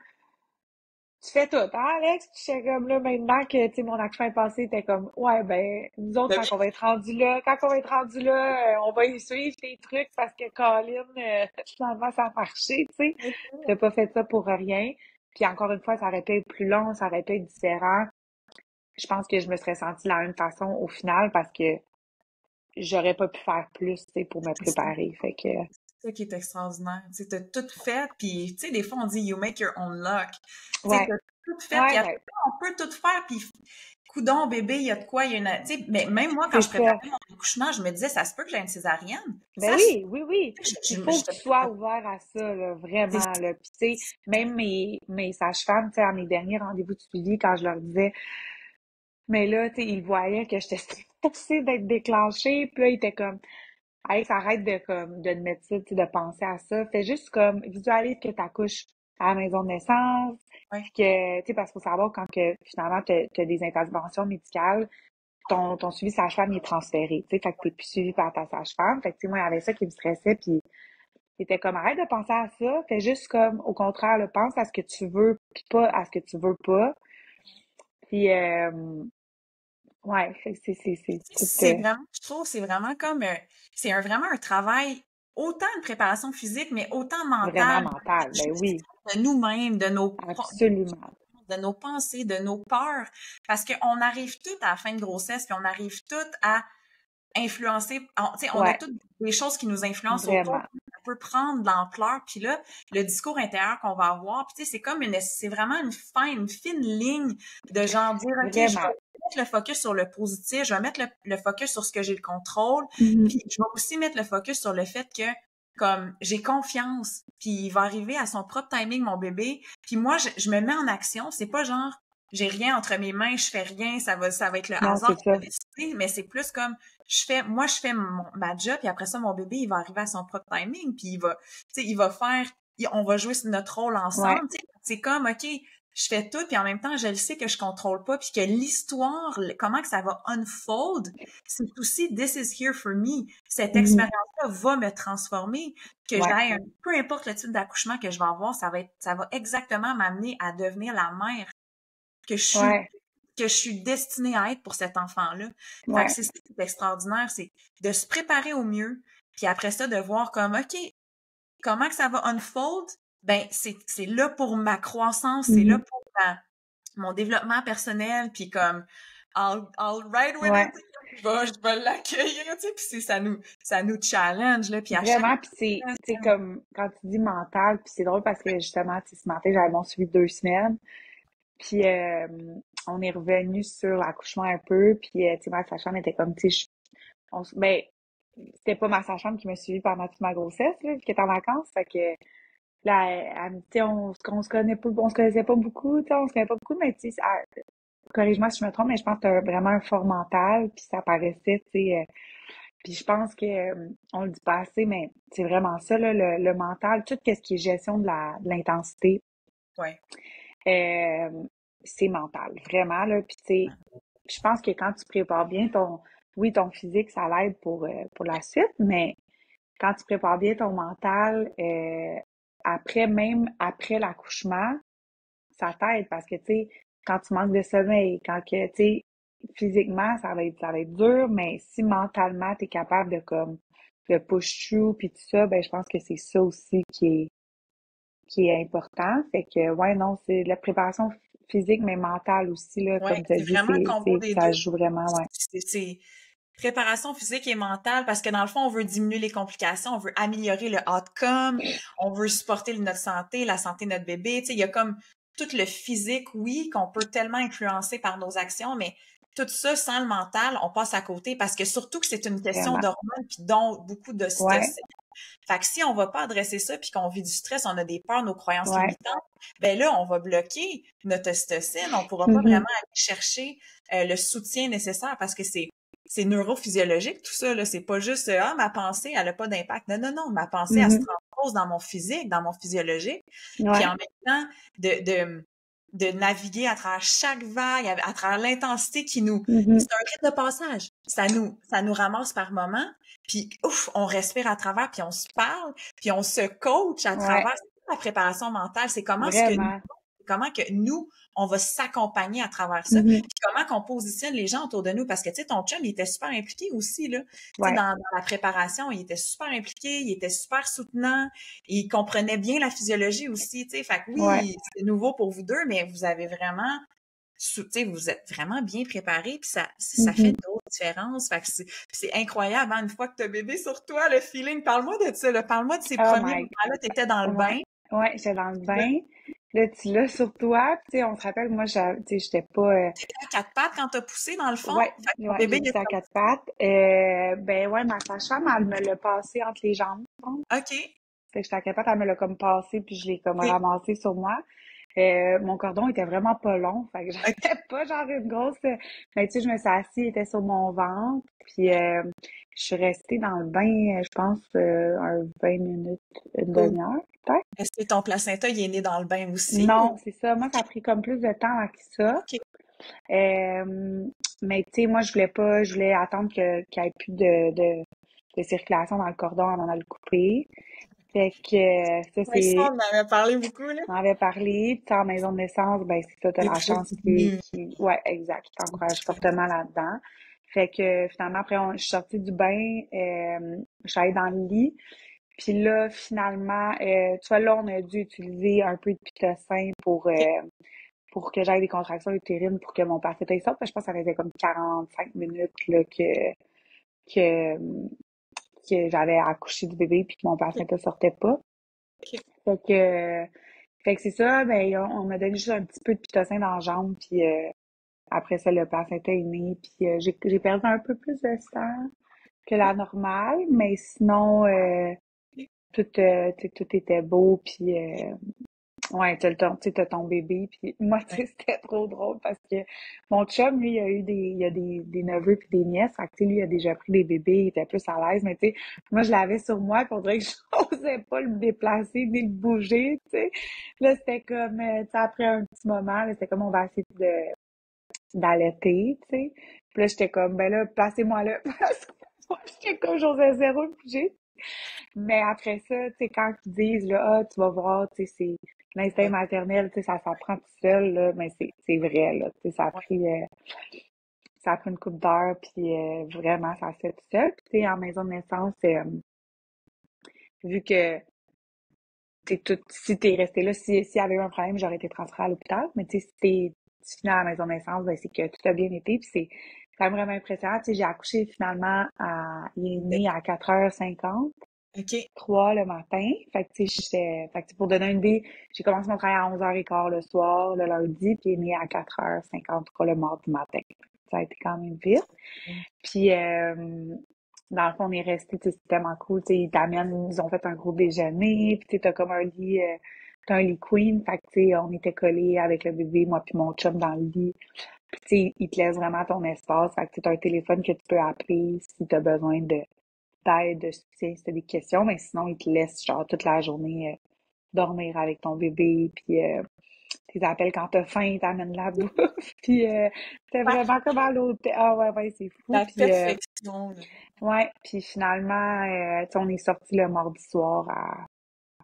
tu fais tout, hein, Alex? Puis j'étais comme là, maintenant que, tu sais, mon accouchement est passé, t'es comme, ouais, ben, nous autres, Ben oui, quand on va être rendu là, on va y suivre tes trucs parce que Colin, finalement, ça a marché, tu sais. c'est ça. T'as pas fait ça pour rien. Puis encore une fois, ça aurait pu être plus long, ça aurait pu être différent. Je pense que je me serais sentie de la même façon au final parce que j'aurais pas pu faire plus, tu sais, pour me C'est ça. préparer. Fait que, Ça qui est extraordinaire. Tu sais, t'as tout fait, puis tu sais, des fois, on dit you make your own luck. Tu sais, ouais, t'as tout fait, puis ouais, après ben, ça, on peut tout faire, puis coudon, bébé, il y a de quoi, il y a une... Tu sais, mais même moi, quand c'est je ça. préparais mon accouchement, je me disais, ça se peut que j'ai une césarienne. Ben Ça se oui, oui, oui. peut. Il faut que tu sois ouvert à ça, là, C'est vraiment, là. Puis, tu sais, même mes sages-femmes, tu sais, à mes derniers rendez-vous de suivi, quand je leur disais, mais là, tu sais, ils voyaient que j'étais stressée d'être déclenchée, puis là, ils étaient comme, Alex, arrête de te mettre ça, tu sais, de penser à ça. Fais juste comme, visualise que t'accouches à la maison de naissance, Ouais. puis que, tu sais, parce qu'il faut savoir quand que, finalement, t'as des interventions médicales, ton suivi sage-femme est transféré, tu sais, fait que t'es plus suivi par ta sage-femme. Fait que, tu sais, moi, il y avait ça qui me stressait, puis c'était comme, arrête de penser à ça, fais juste comme, au contraire, là, pense à ce que tu veux, puis pas à ce que tu veux pas. Puis, ouais, fait que écoute, C'est vraiment, je trouve, c'est vraiment comme, vraiment un travail, autant de préparation physique, mais autant vraiment mental, mental. Ben oui, de nous-mêmes, absolument. de nos pensées, de nos peurs, parce qu'on arrive toutes à la fin de grossesse, puis on arrive toutes à influencer, on a Ouais, toutes des choses qui nous influencent autour, vraiment. ça peut prendre de l'ampleur, puis là, le discours intérieur qu'on va avoir, puis tu sais, c'est vraiment une fine ligne de genre dire, OK, je vais Vraiment. mettre le focus sur le positif, je vais mettre le focus sur ce que j'ai le contrôle, Mhm. puis je vais aussi mettre le focus sur le fait que, comme, j'ai confiance, puis il va arriver à son propre timing, mon bébé, puis moi, je me mets en action, c'est pas genre, j'ai rien entre mes mains, je fais rien, ça va être le Non, hasard c'est qui ça. va décider, mais c'est plus comme, je fais ma job, puis après ça, mon bébé, il va arriver à son propre timing, puis il va faire, on va jouer notre rôle Ouais. ensemble, tu sais. C'est comme, OK, je fais tout, puis en même temps, je le sais que je contrôle pas, puis que l'histoire, comment que ça va unfold, c'est aussi this is here for me. Cette Mhm. expérience-là va me transformer, que Ouais. j'aille, peu importe le type d'accouchement que je vais avoir, ça va exactement m'amener à devenir la mère que je suis Ouais. que je suis destinée à être pour cet enfant-là. Fait que Ouais. c'est ça qui est extraordinaire, c'est de se préparer au mieux, puis après ça, de voir comme, OK, comment que ça va unfold? Ben, c'est là pour ma croissance, c'est là Mhm. pour mon développement personnel, puis comme, I'll ride with Ouais. it, je vais l'accueillir, tu sais, puis ça nous challenge, là, puis à chaque Vraiment, puis c'est comme quand tu dis mental, puis c'est drôle parce que justement, tu sais, ce matin, j'avais mon suivi de 2 semaines, puis on est revenu sur l'accouchement un peu, puis tu sais, ma sage-femme était comme, tu sais, ben, c'était pas ma sage-femme qui m'a suivi pendant toute ma grossesse, là, qui était en vacances, fait que là, elle me dit, tu sais, on se connaît pas, on se connaissait pas beaucoup, tu sais, on se connaît pas beaucoup, mais tu sais, corrige-moi si je me trompe, mais je pense que t'as vraiment un fort mental, puis ça paraissait, tu sais, puis je pense que on le dit pas assez, mais c'est vraiment ça, là, le mental, tout ce qui est gestion de l'intensité, ouais, euh, c'est mental, vraiment, là. Puis tu sais, je pense que quand tu prépares bien oui, ton physique, ça l'aide pour la suite, mais quand tu prépares bien ton mental, même après l'accouchement, ça t'aide parce que, tu sais, quand tu manques de sommeil, quand que, tu sais, physiquement, ça va être dur, mais si mentalement, tu es capable de, comme, de push through puis tout ça, ben, je pense que c'est ça aussi qui est important. Fait que, ouais, non, c'est la préparation physique, mais mentale aussi, là, ouais, comme tu as c'est dit, vraiment le combo des ça deux. joue vraiment, ouais. C'est préparation physique et mentale parce que dans le fond, on veut diminuer les complications, on veut améliorer le outcome, on veut supporter notre santé, la santé de notre bébé. Tu sais, il y a comme tout le physique, oui, qu'on peut tellement influencer par nos actions, mais tout ça, sans le mental, on passe à côté parce que surtout que c'est une question Vraiment. d'hormones puis donc beaucoup Ouais, d'ocytocine. Fait que si on va pas adresser ça puis qu'on vit du stress, on a des peurs, nos croyances ouais. limitantes, ben là, on va bloquer notre ocytocine, on pourra pas Mhm. vraiment aller chercher le soutien nécessaire parce que c'est neurophysiologique tout ça là, c'est pas juste ah ma pensée elle a pas d'impact. Non non non, ma pensée elle se Mhm. transpose dans mon physique, dans mon physiologique, puis en Ouais. même temps de naviguer à travers chaque vague, à travers l'intensité qui nous Mhm. c'est un rite de passage. Ça nous ramasse par moments, puis ouf, on respire à travers, puis on se parle, puis on se coach à Ouais. travers. C'est pas la préparation mentale, c'est Vraiment. comment que nous, on va s'accompagner à travers ça, Mhm. puis comment qu'on positionne les gens autour de nous. Parce que, tu sais, ton chum, il était super impliqué aussi, là. Tu sais, Ouais. dans la préparation, il était super impliqué, il était super soutenant, il comprenait bien la physiologie aussi, tu sais. Fait que Ouais. oui, c'est nouveau pour vous deux, mais vous avez vraiment tu sais, vous êtes vraiment bien préparés, puis ça fait Mhm. une grosse différence. Fait que c'est incroyable, hein, une fois que tu as bébé sur toi, le feeling. Parle-moi de ça, là. Parle-moi de ces Oh premiers my moments-là. Tu étais dans le Ouais, bain. ouais, j'étais dans le Là, bain. Là, tu l'as sur toi. Puis, tu sais, on se rappelle, moi, tu sais, j'étais pas. t'étais à quatre pattes quand t'as poussé, dans le fond. Ouais, Fait que ton ouais, bébé, j'ai il est poussé à sorti. quatre pattes. Ben ouais, ma sage-femme, elle me l'a passé entre les jambes, je pense. OK. Fait que j'étais à quatre pattes, elle me l'a comme passé, puis je l'ai comme OK. ramassé sur moi. Mon cordon était vraiment pas long, fait que OK. j'avais pas genre une grosse... Mais tu sais, je me suis assise, il était sur mon ventre, puis je suis restée dans le bain, je pense, un 20 minutes, une Cool. demi-heure, peut-être. Est-ce que ton placenta, il est né dans le bain aussi Non, ou? c'est ça. Moi, ça a pris comme plus de temps que ça. OK. Euh, mais tu sais, moi, je voulais attendre qu'il y ait plus de circulation dans le cordon avant de le couper. Fait que ça, Oui, ça, c'est, on en avait parlé beaucoup, là. on en avait parlé. Puis en maison de naissance, ben c'est ça, t'as Les la trop chance qui, diminué. ouais, exact, qui t'encourage fortement là-dedans. Fait que finalement, après, je suis sortie du bain, je suis allée dans le lit. Puis là, finalement, tu vois, là, on a dû utiliser un peu de pitocin OK. pour que j'aille des contractions utérines pour que mon placenta sorte. Je pense que ça faisait comme 45 minutes là, que, que j'avais accouché du bébé puis que mon OK. placenta sortait pas. OK. Fait que, fait que c'est ça, ben, on m'a donné juste un petit peu de pitocin dans la jambe, puis après ça, le placenta est né, puis j'ai perdu un peu plus de sang que la normale, mais sinon, tout, tu sais, tout était beau, puis ouais, tu sais, t'as ton bébé, puis moi, tu Ouais. sais, c'était trop drôle parce que mon chum, lui, il a des neveux puis des nièces, fait que, tu sais, lui, il a déjà pris des bébés, il était plus à l'aise, mais tu sais, moi, je l'avais sur moi, puis on dirait que je n'osais pas le déplacer ni le bouger, tu sais. Là, c'était comme, tu sais, après un petit moment, là, c'était comme, on va essayer d'allaiter, tu sais. Puis là, j'étais comme, ben là, placez-moi là, placez-moi. J'étais comme, j'osais zéro le bouger. Mais après ça, tu sais, quand ils disent, là, ah, tu vas voir, tu sais, c'est l'instinct Ouais. maternel, tu sais, ça s'apprend tout seul, là, mais c'est vrai, là, tu sais, Ouais. ça a pris une couple d'heures, puis vraiment, ça se fait tout seul. Puis, tu sais, en maison de naissance, vu que, tu sais, si t'es resté là, s'il y avait eu un problème, j'aurais été transférée à l'hôpital, mais tu sais, si tu finis à la maison de naissance, ben, c'est que tout a bien été, puis c'est quand même vraiment impressionnant. Tu sais, j'ai accouché finalement il est né à 4h50. OK. 3 le matin. Fait que, tu sais, fait que, tu sais, pour donner une idée, j'ai commencé mon travail à 11h15 le soir, le lundi, puis il est né à 4h53 le mardi matin. Ça a été quand même vite. Puis, dans le fond, on est resté, tu sais, c'est tellement cool. Tu sais, ils t'amènent, ils ont fait un gros déjeuner, puis tu sais, t'as comme t'as un lit queen. Fait que, tu sais, on était collés avec le bébé, moi puis mon chum dans le lit. Puis, tu sais, ils te laissent vraiment ton espace. Fait que, tu sais, t'as un téléphone que tu peux appeler si t'as besoin d'aide, de soutien si t'as des questions, mais sinon, ils te laissent genre toute la journée dormir avec ton bébé, puis tes appels quand t'as faim, ils t'amènent la bouffe, puis c'est vraiment comme à l'hôtel. Ah ouais, ouais, c'est fou, La puis perfection, là. ouais, puis finalement, tu sais, on est sorti le mardi soir à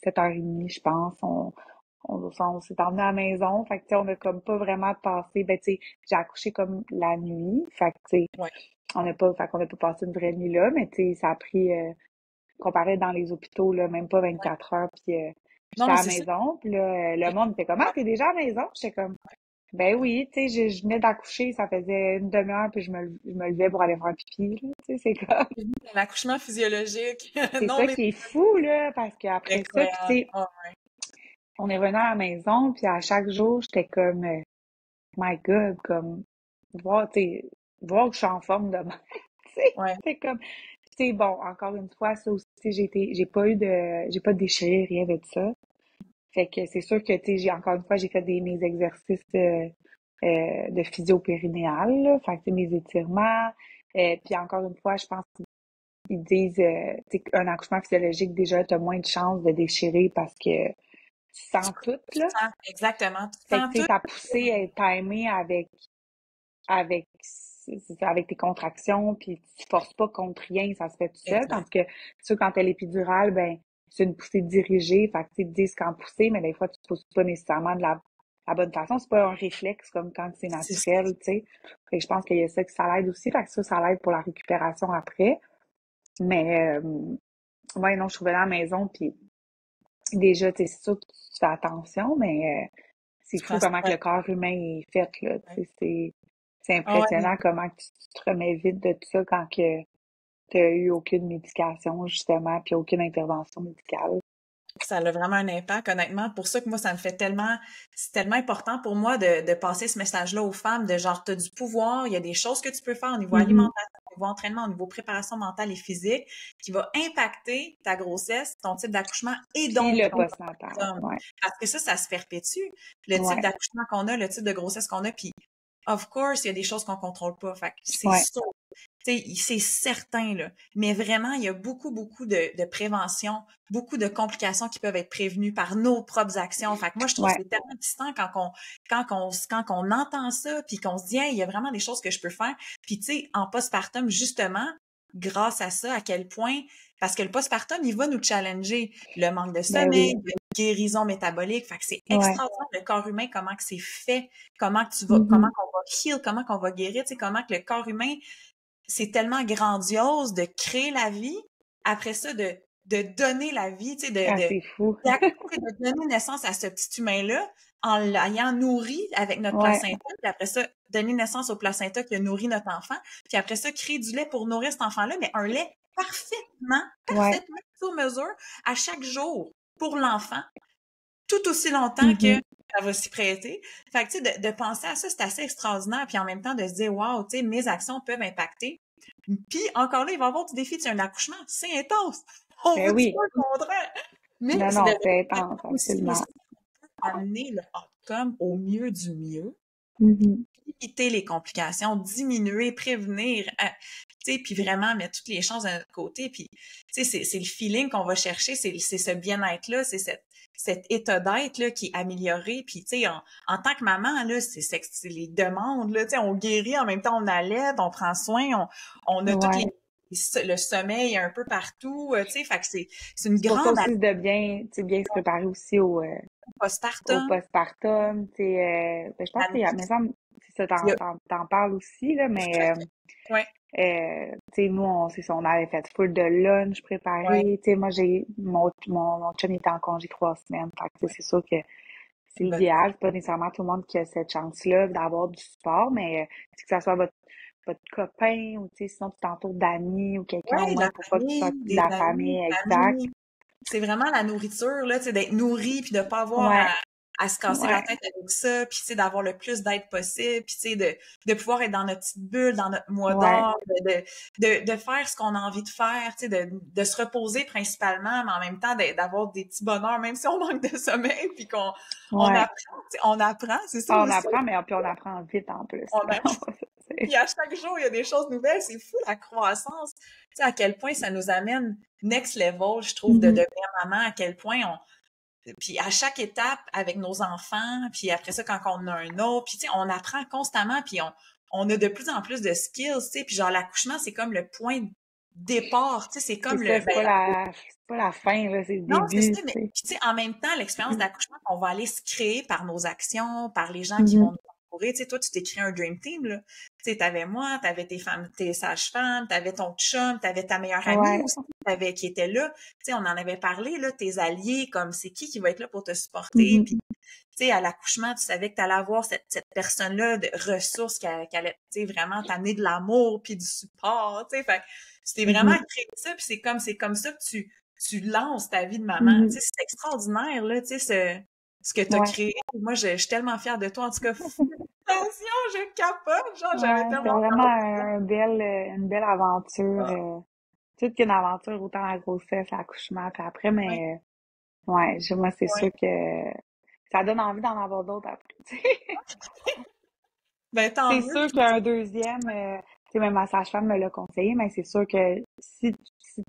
7h30, je pense, on s'est emmené à la maison, fait que tu sais, on a comme pas vraiment passé, ben tu sais, j'ai accouché comme la nuit, fait que tu sais, Ouais. fait qu'on n'a pas passé une vraie nuit là, mais tu sais, ça a pris comparé dans les hôpitaux, là, même pas Ouais. 24 heures, puis j'étais Non, à la c'est ça. maison, puis là, le monde était comme, ah, t'es déjà à la maison? J'étais comme, ben oui, tu sais, je venais d'accoucher, ça faisait une demi-heure, puis je me levais pour aller faire pipi, là, tu sais, c'est comme, Un accouchement physiologique c'est non ça qui est fou, là, parce qu'après ça, puis tu incroyable. sais, Ah on est revenu à la maison, puis à chaque jour, j'étais comme, my God, comme, voir, tu sais, voir que je suis en forme demain, tu sais, ouais. c'est comme, c'est bon, encore une fois, ça aussi, j'ai pas déchiré, rien de ça. Fait que c'est sûr que, tu sais, encore une fois, j'ai fait mes exercices de physio-périnéal, là. Fait que, tu sais, mes étirements. Puis encore une fois, je pense qu'ils disent, tu sais, qu'un accouchement physiologique, déjà, t'as moins de chances de déchirer parce que tu sens tout, Tu là. sens exactement. Tu Fait que, sens tu sais, tout. ta poussée est timée avec, avec tes contractions, puis tu forces pas contre rien, ça se fait tout seul. Exact. Tandis que, sûr, quand t'as l'épidurale, ben, c'est une poussée dirigée, fait que, tu sais, ils disent qu'en poussée, mais des fois, tu pousses pas nécessairement de la bonne façon. C'est pas un réflexe comme quand c'est C'est ça. naturel, tu sais. Fait que je pense qu'il y a ça que ça l'aide aussi, fait que ça l'aide pour la récupération après. Mais, ouais, non, je trouvais à la maison, puis déjà, tu sais, c'est sûr que tu fais attention, mais c'est Tu fou prends comment que ouais, le corps humain est fait, là. ouais. Tu sais, c'est Ah ouais, impressionnant comment que tu te remets vite de tout ça quand que t'as eu aucune médication, justement, puis aucune intervention médicale. ça a vraiment un impact, honnêtement. Pour ça que moi, ça me fait tellement, c'est tellement important pour moi de passer ce message-là aux femmes, de genre, t'as du pouvoir, il y a des choses que tu peux faire au niveau Mhm. alimentaire, niveau entraînement, au niveau préparation mentale et physique, qui va impacter ta grossesse, ton type d'accouchement et Puis donc le ton postnatal, postpartum. ouais. Parce que ça se perpétue, le type Ouais, d'accouchement qu'on a, le type de grossesse qu'on a, puis of course, il y a des choses qu'on contrôle pas. Fait que c'est ouais, sûr. C'est certain, là. Mais vraiment, il y a beaucoup, beaucoup de prévention, beaucoup de complications qui peuvent être prévenues par nos propres actions. Fait que moi, je trouve que ouais. c'est tellement distant quand on entend ça, puis qu'on se dit, hey, il y a vraiment des choses que je peux faire. Puis, tu sais, en postpartum, justement, grâce à ça, à quel point, parce que le postpartum, il va nous challenger le manque de Ben sommeil, oui, une guérison métabolique. Fait que c'est ouais. extraordinaire le corps humain, comment que c'est fait, comment Mhm. qu'on va heal, comment qu'on va guérir, tu sais, comment que le corps humain c'est tellement grandiose de créer la vie, après ça, de donner la vie, tu sais, Ah, c'est fou. de donner naissance à ce petit humain-là en l'ayant nourri avec notre Ouais, placenta, puis après ça, donner naissance au placenta qui a nourri notre enfant, puis après ça, créer du lait pour nourrir cet enfant-là, mais un lait ouais. parfaitement sur mesure à chaque jour pour l'enfant, tout aussi longtemps que Mhm. ça va s'y prêter. Fait que, tu sais, de penser à ça, c'est assez extraordinaire. Puis en même temps, de se dire, wow, tu sais, mes actions peuvent impacter. Puis encore là, il va y avoir du défi. C'est un accouchement, c'est intense. On Ben vous dit oui. pas le contraire. Mais Non, c'est de non, c'est intense, aussi absolument. amener le outcome au mieux du mieux, Mhm. éviter les complications, diminuer, prévenir, tu sais, puis vraiment mettre toutes les chances de notre côté. Puis, tu sais, c'est le feeling qu'on va chercher, c'est ce bien-être-là, c'est cet état d'être là qui est amélioré. Puis, tu sais, en tant que maman, là, c'est les demandes, là, tu sais, on guérit, en même temps, on allait, on prend soin, on a toutes les Ouais. le sommeil un peu partout, tu sais, fait que c'est une C'est pour ça grande aussi de bien, tu sais, bien se préparer aussi au postpartum. postpartum, tu sais, ben, je pense qu'il y a, mais ça, c'est ça, t'en parles aussi, là, mais, Ouais, tu sais, nous, c'est ça, on avait fait full de lunch ouais, préparé, tu sais, moi, mon chum était en congé 3 semaines, fait que, tu sais, c'est sûr que c'est une bonne idéal, c'est pas nécessairement tout le monde qui a cette chance-là d'avoir du support, mais, que ça soit votre copain, ou, tu sais, sinon, tu t'entoures d'amis ou quelqu'un, au ouais, moins, la pour pas que tu sois famille, de des la amis, famille exacte. famille. C'est vraiment la nourriture, là, tu sais, d'être nourri, puis de pas avoir Ouais, à se casser la ouais, tête avec ça, puis tu sais, d'avoir le plus d'aide possible, puis tu sais, de pouvoir être dans notre petite bulle, dans notre mois ouais, d'or, de faire ce qu'on a envie de faire, tu sais, de se reposer principalement, mais en même temps d'avoir des petits bonheurs, même si on manque de sommeil, puis on ouais. apprend, tu sais, on apprend, c'est ça Ah, on aussi, apprend, mais puis on apprend vite en plus, on là. apprend. Puis à chaque jour, il y a des choses nouvelles. C'est fou la croissance. Tu sais, à quel point ça nous amène next level, je trouve, de Mhm. devenir maman, à quel point puis à chaque étape avec nos enfants, puis après ça, quand on a un autre, puis tu sais, on apprend constamment, puis on a de plus en plus de skills, tu sais, puis genre l'accouchement, c'est comme le point de départ, tu sais, c'est C'est comme ça, le, ben, c'est pas la fin, là, c'est le non, c'est début, ça, mais tu sais. puis, tu sais, en même temps, l'expérience d'accouchement qu'on va aller se créer par nos actions, par les gens qui vont Mhm. nous entourer. Tu sais, toi, tu t'es créé un dream team, là. Tu sais, t'avais moi, t'avais tes femmes, tes sages-femmes, t'avais ton chum, t'avais ta meilleure amie Ouais, aussi, qui était là. Tu sais, on en avait parlé, là, tes alliés, comme c'est qui va être là pour te supporter. Puis, mhm, tu sais, à l'accouchement, tu savais que tu allais avoir cette personne-là de ressources qui allait, tu sais, vraiment t'amener de l'amour puis du support, tu sais. Fait que tu t'es vraiment mhm, créé ça, puis c'est comme ça que tu lances ta vie de maman. Tu mhm. sais, c'est extraordinaire, là, tu sais, ce que tu as Ouais, créé. Moi, je suis tellement fière de toi. En tout cas, félicitations, je capote. Genre, j'avais ouais, c'est tellement vraiment hâte de ça. une belle aventure, toute qu'une aventure, autant la grossesse, l'accouchement, puis après, Ouais, mais, ouais, moi, c'est ouais. sûr que ça donne envie d'en avoir d'autres après, tu sais. Ben, tant C'est mieux. sûr Puis, qu'un deuxième, tu sais, même ma sage-femme me l'a conseillé, mais c'est sûr que si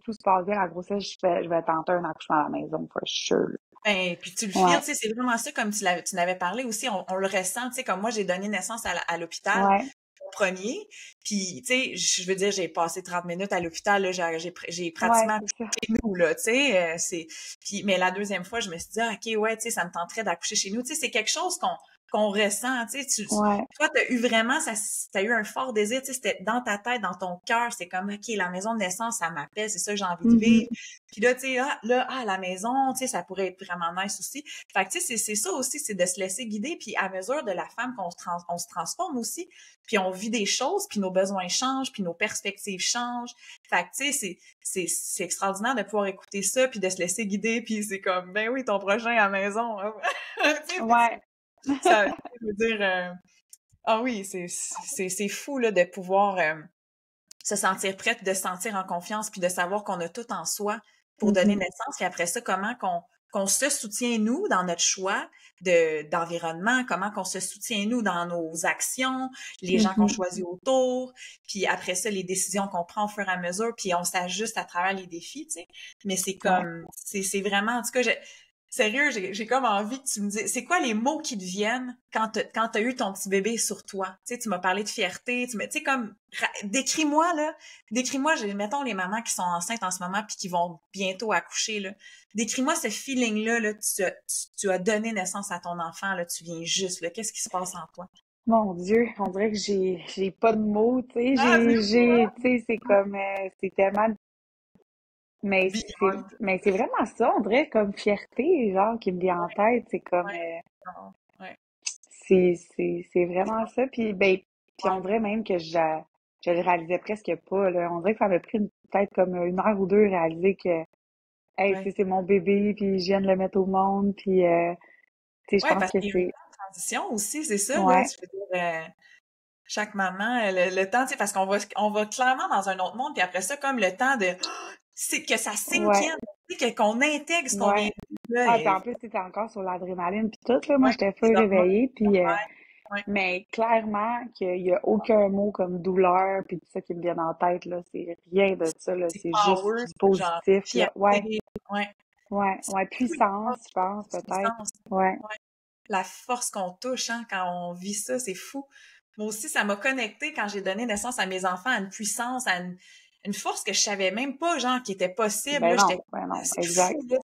tout se passe bien, la grossesse, je vais tenter un accouchement à la maison, for sure. ben, puis tu le feels, Ouais, tu sais, c'est vraiment ça, comme tu n'avais parlé aussi, on le ressent, tu sais, comme moi, j'ai donné naissance à l'hôpital. ouais, Premier. Puis, tu sais, je veux dire, j'ai passé 30 minutes à l'hôpital, là, j'ai ouais, pratiquement c'est ça. accouché chez nous, là, tu sais, puis, mais la deuxième fois, je me suis dit, ah, OK, ouais, tu sais, ça me tenterait d'accoucher chez nous. Tu sais, c'est quelque chose qu'on ressent, tu sais, Ouais. toi, t'as eu vraiment, t'as eu un fort désir, tu sais, c'était dans ta tête, dans ton cœur, c'est comme, OK, la maison de naissance, ça m'appelle, c'est ça que j'ai envie de Mhm. vivre. Puis là, tu sais, la maison, tu sais, ça pourrait être vraiment nice aussi. Fait que, tu sais, c'est ça aussi, c'est de se laisser guider, puis à mesure de la femme on se transforme aussi, puis on vit des choses, puis nos besoins changent, puis nos perspectives changent. Fait que, tu sais, c'est extraordinaire de pouvoir écouter ça, puis de se laisser guider, puis c'est comme, ben oui, ton prochain à la maison. Hein. Tu sais, puis Ouais. ça veut dire, ah oui, c'est fou, là, de pouvoir se sentir prête, de se sentir en confiance, puis de savoir qu'on a tout en soi pour donner Mhm. naissance. Puis après ça, comment qu'on se soutient, nous, dans notre choix d'environnement, comment qu'on se soutient, nous, dans nos actions, les gens qu'on Mhm. choisit autour, puis après ça, les décisions qu'on prend au fur et à mesure, puis on s'ajuste à travers les défis, tu sais. Mais c'est Ouais. comme, c'est vraiment, en tout cas, sérieux, j'ai comme envie que tu me dises, c'est quoi les mots qui te viennent quand t'as eu ton petit bébé sur toi? Tu sais, tu m'as parlé de fierté, tu sais, comme, décris-moi, là, décris-moi, mettons les mamans qui sont enceintes en ce moment puis qui vont bientôt accoucher, là. Décris-moi ce feeling-là, là, tu as donné naissance à ton enfant, là, tu viens juste, là. Qu'est-ce qui se passe en toi? Mon Dieu, on dirait que j'ai pas de mots, tu sais, Ah, tu sais, c'est comme, c'est tellement, mais beyond. c'est vraiment ça, on dirait comme fierté, genre, qui me vient en tête, c'est comme, Ouais, non, ouais. c'est vraiment ça, puis ben, puis on Wow. dirait même que je le réalisais presque pas, là, on dirait que ça m'a pris peut-être comme une heure ou deux réaliser que, hey, Ouais. c'est mon bébé, puis je viens de le mettre au monde, puis, tu sais, je Ouais, pense parce que qu'il y a eu une c'est, transition aussi, c'est ça, là. ouais, Je veux dire, chaque maman, le temps, tu sais, parce qu'on va clairement dans un autre monde, puis après ça, comme le temps de, c'est que ça sink ouais, in, tu sais, qu'on intègre ce qu'on vient ouais. de dire, là, Ah, puis et, en plus, tu encore sur l'adrénaline puis tout, là. Moi, ouais, j'étais les full hormones, réveillée, puis ouais, mais clairement qu'il y a aucun mot comme douleur puis tout ça qui me vient en tête, là. C'est rien de ça, là. c'est C'est juste power, du genre, positif, là. Ouais, fierté, ouais, c'est ouais. fou, Puissance, je pense, peut-être. puissance, Ouais. ouais, la force qu'on touche, hein, quand on vit ça, c'est fou. Moi aussi, ça m'a connecté quand j'ai donné naissance à mes enfants, à une puissance, à une force que je savais même pas, genre, qui était possible, là. J'étais, Ben non, c'est exact. fou, là.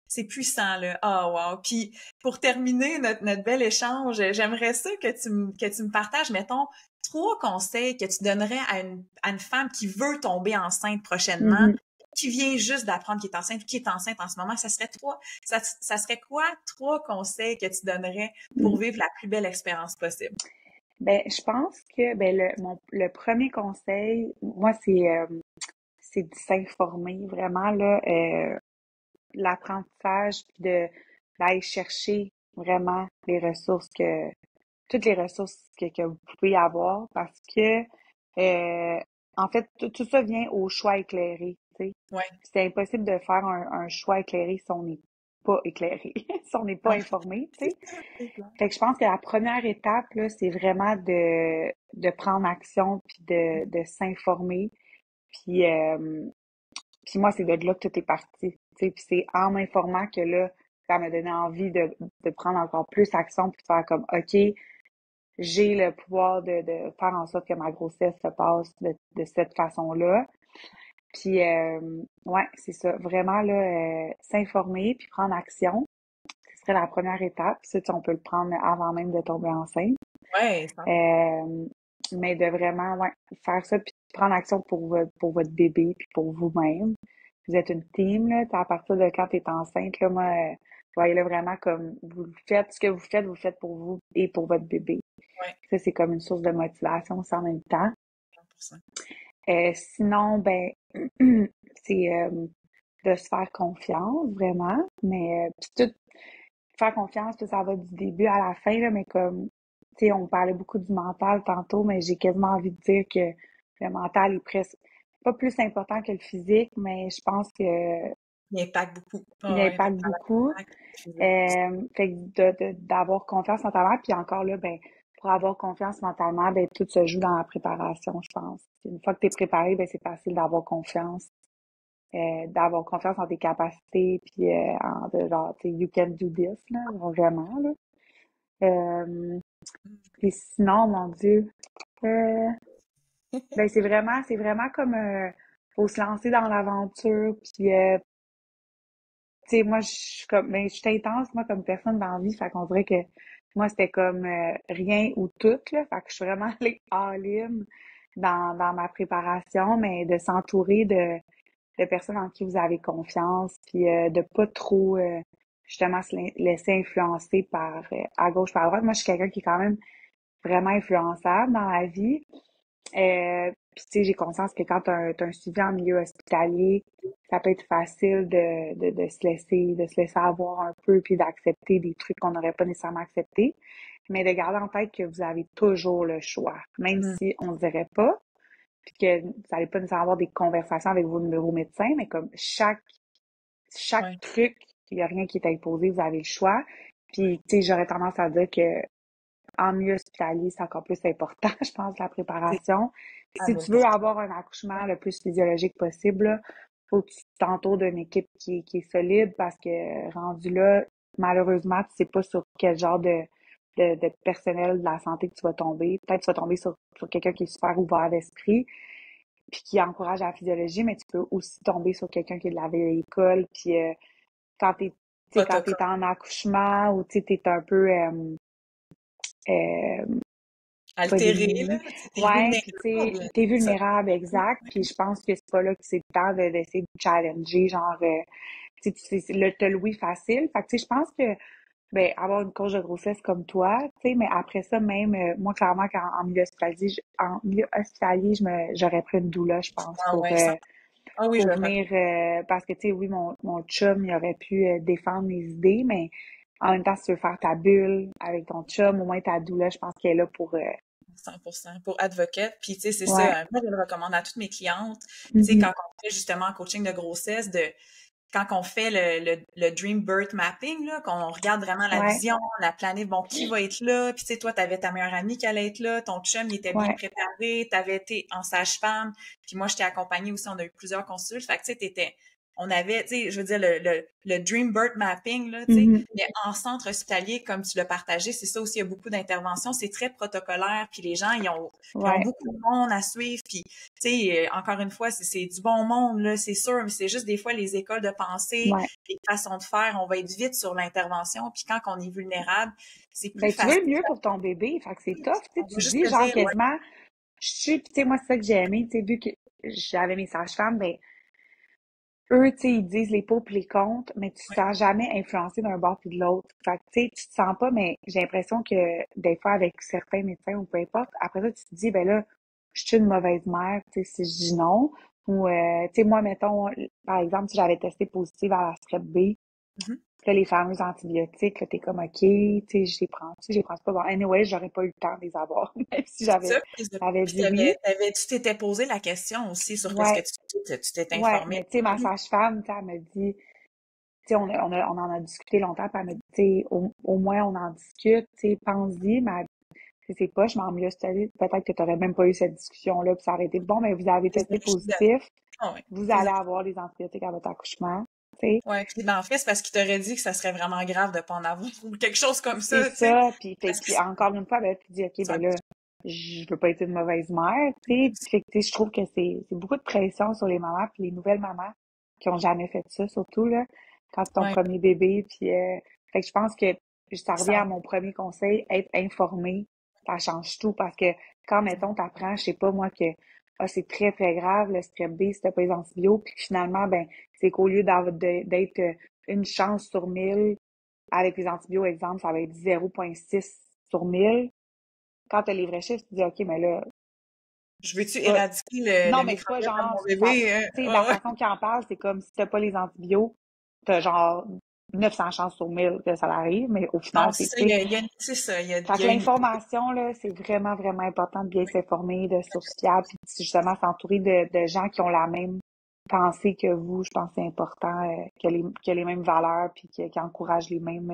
C'est puissant, là. Ah, wow. Puis, pour terminer notre bel échange, j'aimerais ça que tu me partages, mettons, 3 conseils que tu donnerais à une femme qui veut tomber enceinte prochainement, Mhm. qui vient juste d'apprendre qu'elle est enceinte ou qui est enceinte en ce moment. Ça serait quoi 3 conseils que tu donnerais pour Mhm. vivre la plus belle expérience possible? Ben, je pense que ben le premier conseil, moi, c'est de s'informer vraiment là. L'apprentissage puis d'aller chercher vraiment toutes les ressources que vous pouvez avoir parce que en fait tout ça vient au choix éclairé, tu sais. Ouais, C'est impossible de faire un choix éclairé si on n'est pas éclairé, si on n'est pas ouais. informé, tu C'est sais. ça, c'est clair. Fait que je pense que la première étape là, c'est vraiment de prendre action puis de s'informer puis puis moi, c'est de là que tout est parti. Tu sais, puis c'est en m'informant que là, ça m'a donné envie de prendre encore plus action puis de faire comme OK, j'ai le pouvoir de faire en sorte que ma grossesse se passe de cette façon-là. Puis ouais, c'est ça. Vraiment là, s'informer puis prendre action. Ce serait la première étape. Ça, tu sais, on peut le prendre avant même de tomber enceinte. Ouais, 100%. Euh, mais de vraiment ouais, faire ça puis prendre action pour votre bébé puis pour vous-même. Vous êtes une team, là. À partir de quand tu es enceinte, là, moi, voyez-le vraiment comme vous le faites, ce que vous faites pour vous et pour votre bébé. Ouais, Ça, c'est comme une source de motivation aussi en même temps. 100%. Sinon, ben, c'est de se faire confiance, vraiment. Mais puis tout, faire confiance, puis ça va du début à la fin, là, mais comme, tu sais, on parlait beaucoup du mental tantôt, mais j'ai quasiment envie de dire que le mental est presque pas plus important que le physique, mais je pense que Il impacte beaucoup. il Ah ouais, le impacte travail beaucoup. physique. Fait que d'avoir confiance mentalement, puis encore là, ben, pour avoir confiance mentalement, ben, tout se joue dans la préparation, je pense. Une fois que tu es préparé, ben, c'est facile d'avoir confiance en tes capacités, puis en de genre, tu sais, you can do this, là, vraiment, là. Euh, puis sinon, mon Dieu, euh, ben, c'est vraiment comme, faut se lancer dans l'aventure, puis tu sais, moi, je suis comme, ben, je suis intense, moi, comme personne dans la vie. Fait qu'on dirait que moi, c'était comme rien ou tout, là. Fait que je suis vraiment allée all-in dans ma préparation, mais de s'entourer de personnes en qui vous avez confiance, puis de pas trop, justement, laisser influencer par à gauche, par droite. Moi, je suis quelqu'un qui est quand même vraiment influençable dans la vie. Puis tu sais, j'ai conscience que quand t'as un suivi en milieu hospitalier, ça peut être facile de se laisser avoir un peu puis d'accepter des trucs qu'on n'aurait pas nécessairement acceptés. Mais de garder en tête que vous avez toujours le choix. Même Mhm. si on ne dirait pas, puis que vous n'allez pas nécessairement avoir des conversations avec vos médecins, mais comme chaque Ouais. truc, il n'y a rien qui est imposé, vous avez le choix. Puis, tu sais, j'aurais tendance à dire que en milieu hospitalier, c'est encore plus important, je pense, la C'est préparation. à Si tu veux 1000%. avoir un accouchement le plus physiologique possible, là, faut que tu t'entoures d'une équipe qui est solide parce que rendu là, malheureusement, tu sais pas sur quel genre de personnel de la santé que tu vas tomber. Peut-être que tu vas tomber sur quelqu'un qui est super ouvert d'esprit puis qui encourage la physiologie, mais tu peux aussi tomber sur quelqu'un qui est de la vieille école, puis quand t'es, tu sais, quand t'es Protocole. en accouchement ou tu sais, t'es un peu euh, pas Altéré, là, démuni. c'était Ouais, puis tu sais, vulnérable. t'es C'est ça. vulnérable, exact. Puis je pense que c'est pas là que c'est le temps d'essayer de challenger, genre, tu sais, t'as le oui facile. Fait que tu sais, je pense que ben avoir une coach de grossesse comme toi, tu sais, mais après ça même, moi clairement en milieu hospitalier, j'aurais pris une doula, je pense, Ah ouais, ça. Ah oui, je pour le reconnais. venir parce que tu sais, oui, mon chum, il aurait pu défendre mes idées, mais en même temps, si tu veux faire ta bulle avec ton chum, au moins ta doula, je pense qu'elle est là pour 100% pour advocate. Puis, tu sais, c'est ouais. ça. Moi, je le recommande à toutes mes clientes. Tu sais, Mhm. quand on fait justement un coaching de grossesse, quand on fait le Dream Birth Mapping, là, qu'on regarde vraiment la Ouais, vision, la planète, bon, qui va être là, puis tu sais, toi, t'avais ta meilleure amie qui allait être là, ton chum, il était bien ouais. préparé, t'avais été en sage-femme, puis moi, je t'ai accompagnée aussi, on a eu plusieurs consultes, fait que tu sais, on avait, tu sais, je veux dire, le Dream Birth Mapping, là, tu sais, Mhm. mais en centre hospitalier, comme tu l'as partagé, c'est ça aussi, il y a beaucoup d'interventions, c'est très protocolaire, puis les gens, ils ont Ouais, beaucoup de monde à suivre, puis tu sais, encore une fois, c'est du bon monde, là, c'est sûr, mais c'est juste des fois les écoles de pensée, ouais. les façons de faire, on va être vite sur l'intervention, puis quand on est vulnérable, c'est plus Ben, tu veux facile. le mieux pour ton bébé, fait que c'est tough, tu sais, On tu va te juste dis, te genre, dire, ouais, quasiment, je suis, tu sais, moi, c'est ça que j'ai aimé, tu sais, vu que j'avais mes sages-femmes, ben, eux, tu sais, ils disent les pour pis les contre, mais tu te ouais, sens jamais influencé d'un bord puis de l'autre. Fait que, tu sais, tu te sens pas, mais j'ai l'impression que des fois, avec certains médecins ou peu importe, après ça, tu te dis, ben là, je suis une mauvaise mère, tu sais, si je dis non. Ou, tu sais, moi, mettons, par exemple, si j'avais testé positive à la strep B, mhm, là, les fameux antibiotiques, là, t'es comme, OK, tu sais, je les prends pas. Bon, anyway, j'aurais pas eu le temps de les avoir, même si c'est ça. j'avais Puis dit oui. tu t'étais posé la question aussi sur qu'est-ce que Ouais, tu t'es ouais, informé. mais tu sais, ma sage-femme, tu sais, elle me dit, tu sais, on en a discuté longtemps, puis elle m'a dit, tu sais, au moins, on en discute, tu sais, pense-y, mais c'est pas, je m'en mieux allée, peut-être que tu n'aurais même pas eu cette discussion-là, puis ça aurait été, bon, mais vous avez Les testé infidèles. positif, Ah ouais. vous allez avoir les antibiotiques à votre accouchement, tu sais. Ouais, puis ben, en fait, c'est parce qu'il t'aurait dit que ça serait vraiment grave de pas en avoir ou quelque chose comme C'est ça, tu sais. ça, Parce que puis encore une fois, ben, tu dis, OK, ça ben là, je veux pas être une mauvaise mère, tu sais, puis fait que, tu sais, je trouve que c'est beaucoup de pression sur les mamans, puis les nouvelles mamans qui ont jamais fait ça, surtout, là, quand c'est ton ouais, premier bébé, puis fait que je pense que ça revient ça, à mon premier conseil, être informé, ça change tout, parce que quand, mettons, t'apprends, je sais pas, moi, que ah, c'est très, très grave, le strep B, si t'as pas les antibiotiques, puis que finalement, ben, c'est qu'au lieu d'être une chance sur 1000 avec les antibiotiques, exemple, ça va être 0,6 sur 1000. Quand tu as les vrais chiffres, tu te dis, OK, mais là, je veux-tu c'est pas... éradiquer Non, le mais c'est pas microbiote de genre... mon bébé? Tu sais, la Ouais, ouais. façon qu'il en parle, c'est comme si t'as pas les antibiotiques, t'as genre 900 chances sur 1000 que ça arrive, mais au Non, final, c'est c'est, ça, tu sais... c'est ça, il Fait y que a une... l'information, là, c'est vraiment, vraiment important de bien s'informer, de sources fiables, puis justement s'entourer de gens qui ont la même pensée que vous. Je pense que c'est important, que les mêmes valeurs, puis qui encouragent les mêmes...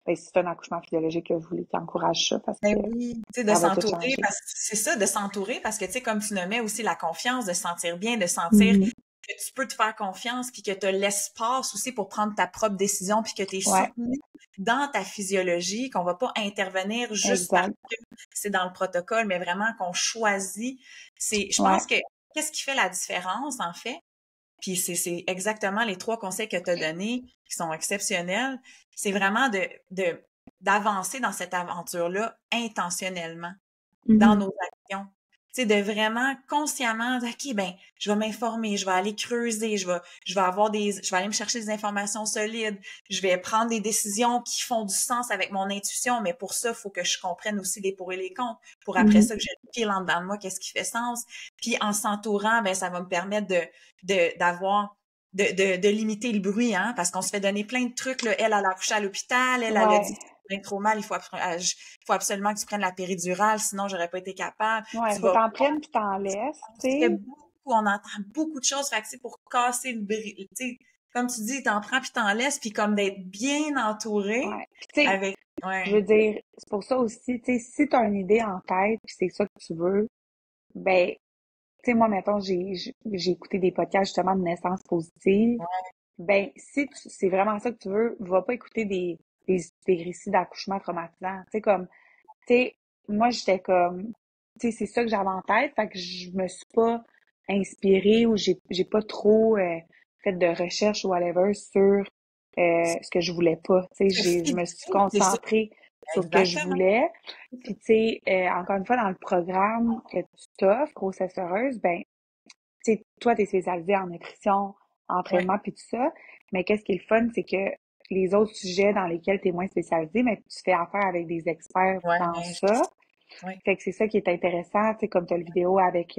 ben, si c'est un accouchement physiologique que vous voulez, qui encourage ça, parce Ben que oui, tu sais, de ça va tout s'entourer, changer. parce que c'est ça, de s'entourer, parce que, tu sais, comme tu nommais aussi la confiance, de se sentir bien, de sentir Mhm. que tu peux te faire confiance, puis que tu as l'espace aussi pour prendre ta propre décision, puis que tu es Ouais, soutenu dans ta physiologie, qu'on va pas intervenir juste parce exact. que c'est dans le protocole, mais vraiment qu'on choisit. Je Ouais. pense que, qu'est-ce qui fait la différence, en fait? Puis c'est exactement les 3 conseils que tu as donnés qui sont exceptionnels. C'est vraiment d'avancer dans cette aventure-là intentionnellement dans Mhm. nos actions. Tu sais, de vraiment consciemment dire, OK, ben, je vais m'informer, je vais aller creuser, je vais aller me chercher des informations solides, je vais prendre des décisions qui font du sens avec mon intuition, mais pour ça, il faut que je comprenne aussi les pour et les contre, pour après Mhm. ça que j'ai pile en dedans de moi, qu'est-ce qui fait sens. Puis en s'entourant, ben, ça va me permettre de limiter le bruit, hein, parce qu'on se fait donner plein de trucs, là. Elle a accouché à l'hôpital, elle a dit Ouais. bien trop mal, faut absolument que tu prennes la péridurale, sinon j'aurais pas été capable. Ouais, Tu faut vas t'en prendre puis t'en laisses, tu fait sais. beaucoup, on entend beaucoup de choses, fait que, tu sais, pour casser le bris, tu sais, comme tu dis, t'en prends puis t'en laisses, puis comme d'être bien entouré Ouais. Puis tu sais, avec, je veux ouais, dire, c'est pour ça aussi, tu sais, si t'as une idée en tête puis c'est ça que tu veux, ben, tu sais, moi, mettons, j'ai écouté des podcasts justement de naissance positive. Ben, si c'est vraiment ça que tu veux, va pas écouter des récits d'accouchement traumatisants. Tu sais, comme, tu sais, moi, j'étais comme, tu sais, c'est ça que j'avais en tête, fait que je me suis pas inspirée ou j'ai pas trop fait de recherche ou whatever sur ce que je voulais pas. Tu sais, te je me suis fidéliser, c'est ça, concentrée sur ce que je exactement. voulais. Puis, tu sais, encore une fois, dans le programme que tu t'offres, grossesse heureuse, ben, tu sais, toi, t'es spécialisée en nutrition, Ouais, entraînement puis tout ça, mais qu'est-ce qui est le fun, c'est que les autres sujets dans lesquels tu es moins spécialisée, mais tu fais affaire avec des experts ouais, dans ça. ouais, Fait que c'est ça qui est intéressant, tu sais, comme tu as le vidéo avec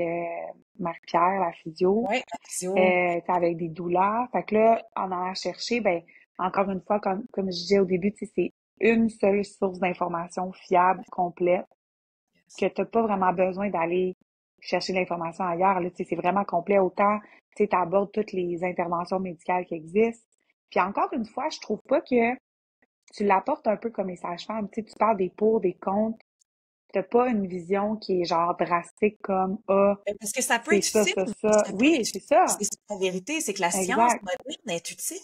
Marie-Pierre, la physio, ouais, la physio, t'es avec des doulas. Fait que là, en allant chercher, ben, encore une fois, comme je disais au début, tu sais, c'est une seule source d'information fiable, complète, que t'as pas vraiment besoin d'aller chercher l'information ailleurs. Là, tu sais, c'est vraiment complet. Autant, tu sais, t'abordes toutes les interventions médicales qui existent. Puis encore une fois, je trouve pas que tu l'apportes un peu comme les sages-femmes. Tu sais, tu parles des pour, des contre. T'as pas une vision qui est genre drastique comme ah, parce que ça peut c'est être ça, utile, ça, ça. ça peut Oui, être c'est utile, ça. c'est ça la vérité, c'est que la science Exact. moderne est utile.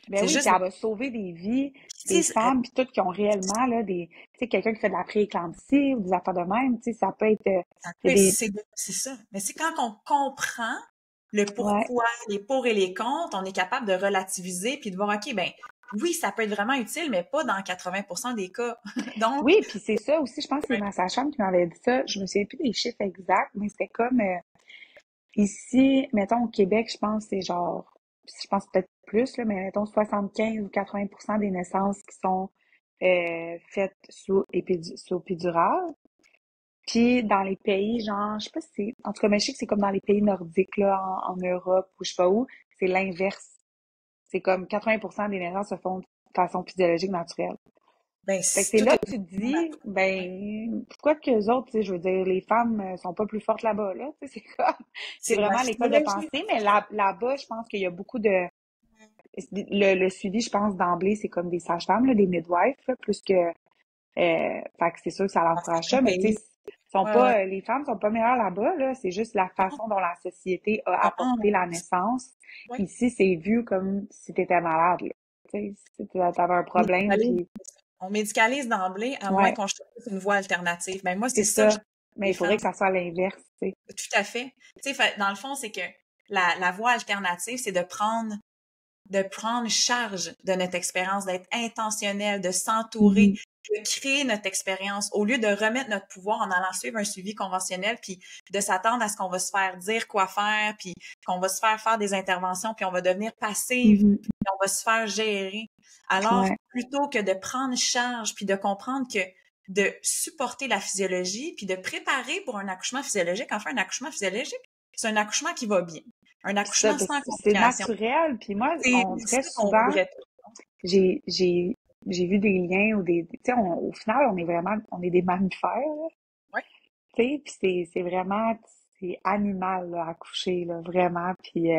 Ben C'est oui, puis juste, elle va sauver des vies, tu des sais, femmes, puis toutes qui ont réellement là des, tu sais, quelqu'un qui fait de la pré-éclampsie ou des affaires de même, tu sais, ça peut être, il y a des, c'est ça. Mais c'est quand on comprend le ouais. pourquoi, les pour et les contre, on est capable de relativiser puis de voir, OK, ben, oui, ça peut être vraiment utile, mais pas dans 80% des cas. Donc, Oui, puis c'est ça aussi, je pense que c'est ma sage-femme qui m'avait dit ça. Je me souviens plus des chiffres exacts, mais c'était comme ici, mettons au Québec, je pense que c'est genre, je pense peut-être plus, là, mais mettons 75 ou 80% des naissances qui sont faites sous péridurale. Puis dans les pays, genre, je sais pas si c'est, en tout cas, mais je sais que c'est comme dans les pays nordiques, là, en Europe ou je sais pas où, c'est l'inverse. C'est comme 80% des naissances se font de façon physiologique naturelle. ben, Fait que c'est tout là est que tu te ouais, dis, ben, pourquoi que les autres, tu sais, je veux dire, les femmes sont pas plus fortes là-bas, là, tu sais, c'est comme, c'est c'est de la vraiment l'école de physiologie. pensée, mais là-bas, je pense qu'il y a beaucoup de, le suivi, je pense, d'emblée, c'est comme des sages-femmes, là, des midwives, là, plus que, fait que c'est sûr que ça Dans l'encourage certains ça, mais tu pays. sais, sont Ouais, ouais. pas, les femmes sont pas meilleures là-bas, là, c'est juste la façon dont la société a apporté Non, la naissance. ouais. Ici, c'est vu comme si t'étais malade, là. Tu sais, si t'avais un On problème, médicalise, puis, on médicalise d'emblée, à moins ouais. qu'on choisisse une voie alternative. Ben, moi, C'est c'est ça que je ça. dis Mais aux il faudrait femmes. que ça soit l'inverse, tu sais. Tout à fait. Tu sais, dans le fond, c'est que la voie alternative, c'est de prendre charge de notre expérience, d'être intentionnel, de s'entourer, Mhm. de créer notre expérience, au lieu de remettre notre pouvoir en allant suivre un suivi conventionnel, puis de s'attendre à ce qu'on va se faire dire quoi faire, puis qu'on va se faire faire des interventions, puis on va devenir passive, Mhm. puis on va se faire gérer. Alors, Ouais. plutôt que de prendre charge, puis de comprendre que de supporter la physiologie, puis de préparer pour un accouchement physiologique, enfin, un accouchement physiologique, c'est un accouchement qui va bien. Un Puis ça, accouchement ben, sans c'est complications. naturel. Puis moi, C'est on dirait ça qu'on souvent, voudrait. j'ai, j'ai, j'ai vu des liens ou des, tu sais, au final, on est vraiment, on est des mammifères, là, Ouais. tu sais, puis c'est vraiment, c'est animal, là, à coucher, là, vraiment. Puis,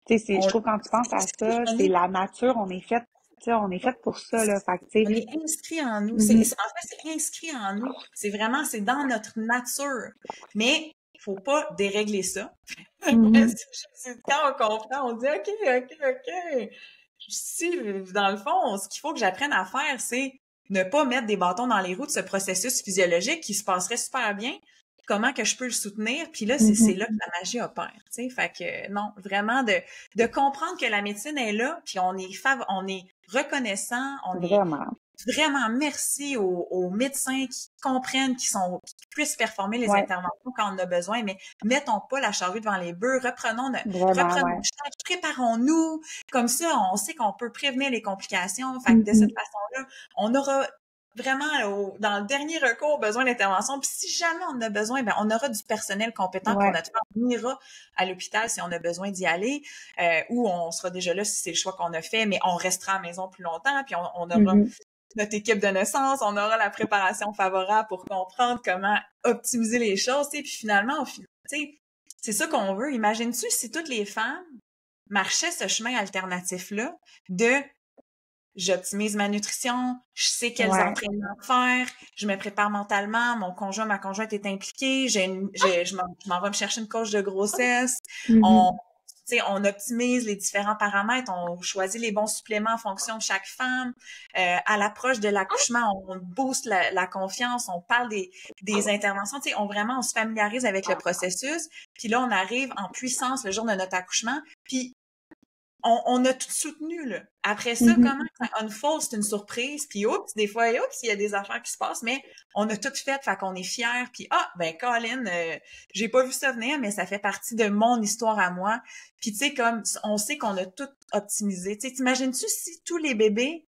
tu sais, je On trouve quand tu penses c'est à inscrit ça, en c'est nous. la nature, on est fait, tu sais, on est fait pour ça, là. Fait que, tu On sais, est inscrit en nous. mhm, En fait, c'est inscrit en nous. C'est vraiment, c'est dans notre nature. Mais il faut pas dérégler ça. mhm, Quand on comprend, on dit OK, OK, OK. Si, dans le fond, ce qu'il faut que j'apprenne à faire, c'est ne pas mettre des bâtons dans les roues de ce processus physiologique qui se passerait super bien. Comment que je peux le soutenir? Puis là, c'est mhm, là que la magie opère. Tu sais, fait que non, vraiment de comprendre que la médecine est là, puis on est reconnaissant, on est vraiment. vraiment merci aux médecins qui comprennent, qui puissent performer les Ouais, interventions quand on en a besoin, mais mettons pas la charrue devant les bœufs, vraiment, reprenons ouais. charge, préparons-nous. Comme ça, on sait qu'on peut prévenir les complications. Fait que de cette Mhm, façon-là, on aura vraiment, dans le dernier recours, besoin d'intervention. Puis si jamais on en a besoin, ben on aura du personnel compétent pour ouais. notre femme. On ira à l'hôpital si on a besoin d'y aller, ou on sera déjà là si c'est le choix qu'on a fait, mais on restera à la maison plus longtemps, puis on aura Mhm. notre équipe de naissance, on aura la préparation favorable pour comprendre comment optimiser les choses, tu sais, puis finalement, tu sais, c'est ça qu'on veut. Imagines-tu si toutes les femmes marchaient ce chemin alternatif-là de j'optimise ma nutrition, je sais quels Ouais. entraînements faire, je me prépare mentalement, mon conjoint, ma conjointe est impliquée, je m'en vais me chercher une coach de grossesse, on, Mhm. tu sais, on optimise les différents paramètres, on choisit les bons suppléments en fonction de chaque femme. À l'approche de l'accouchement, on booste la confiance, on parle des interventions, tu sais, on se familiarise avec le processus, puis là, on arrive en puissance le jour de notre accouchement, puis on a tout soutenu, là. Après ça, Mhm. comment ça unfold, c'est une surprise, puis oups, des fois, oups, il y a des affaires qui se passent, mais on a tout fait, fait qu'on est fiers, puis ben Colin, j'ai pas vu ça venir, mais ça fait partie de mon histoire à moi. Puis tu sais, comme, on sait qu'on a tout optimisé. Tu sais, t'imagines-tu si tous les bébés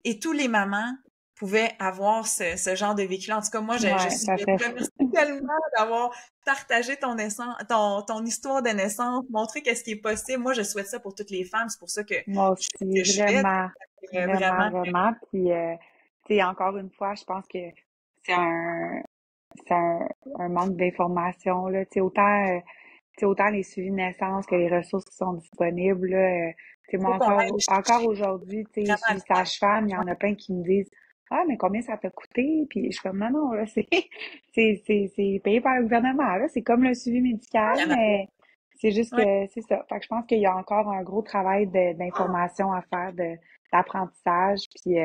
et tous les mamans pouvaient avoir ce genre de vécu. En tout cas, moi, je Ouais, ça te fait remercie tellement d'avoir partagé ton histoire de naissance, montré qu'est-ce qui est possible. Moi, je souhaite ça pour toutes les femmes. C'est pour ça que moi je fais aussi, ce que je fais. vraiment, vraiment, Vraiment. vraiment. Puis, tu sais, encore une fois, je pense que c'est un, c'est un manque d'information, là. Tu sais, autant les suivis de naissance que les ressources qui sont disponibles, là. Tu sais, Faut moi, qu'on aille encore chercher aujourd'hui, tu sais, je vraiment suis loin. sage-femme, il y en a plein qui me disent, ah, mais combien ça t'a coûté? Puis je suis comme, non, non, là, c'est payé par le gouvernement, là. C'est comme le suivi Il médical, y en a mais c'est juste ouais. que c'est ça. Fait que je pense qu'il y a encore un gros travail d'information à faire, d'apprentissage, puis,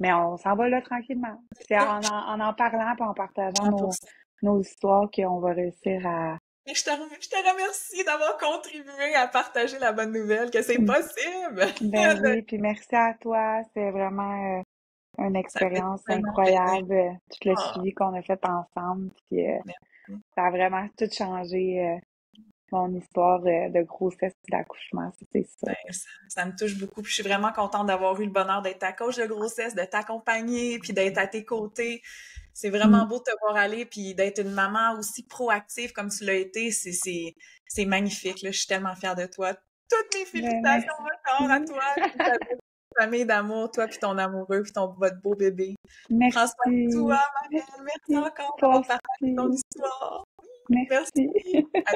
mais on s'en va là tranquillement. C'est en parlant, puis en partageant 100%. nos histoires qu'on va réussir à... Je te remercie d'avoir contribué à partager la bonne nouvelle, que c'est possible. Ben oui, puis merci à toi. C'est vraiment une Ça fait expérience tellement plaisir. incroyable, tout le Ah, suivi qu'on a fait ensemble. Puis merci. ça a vraiment tout changé mon histoire de grossesse et d'accouchement, c'est ça. Ben, ça me touche beaucoup. Puis je suis vraiment contente d'avoir eu le bonheur d'être ta coach de grossesse, de t'accompagner, puis d'être à tes côtés. C'est vraiment Mm. beau de te voir aller, puis d'être une maman aussi proactive comme tu l'as été. C'est magnifique, là. Je suis tellement fière de toi. Toutes mes Ben, félicitations encore à merci. toi, puis ta belle famille d'amour, toi puis ton amoureux, puis votre beau bébé. Prends soin de toi, Merci. Marianne. Merci Merci. encore Toi d'avoir partagé ton aussi. histoire. Merci. Merci. À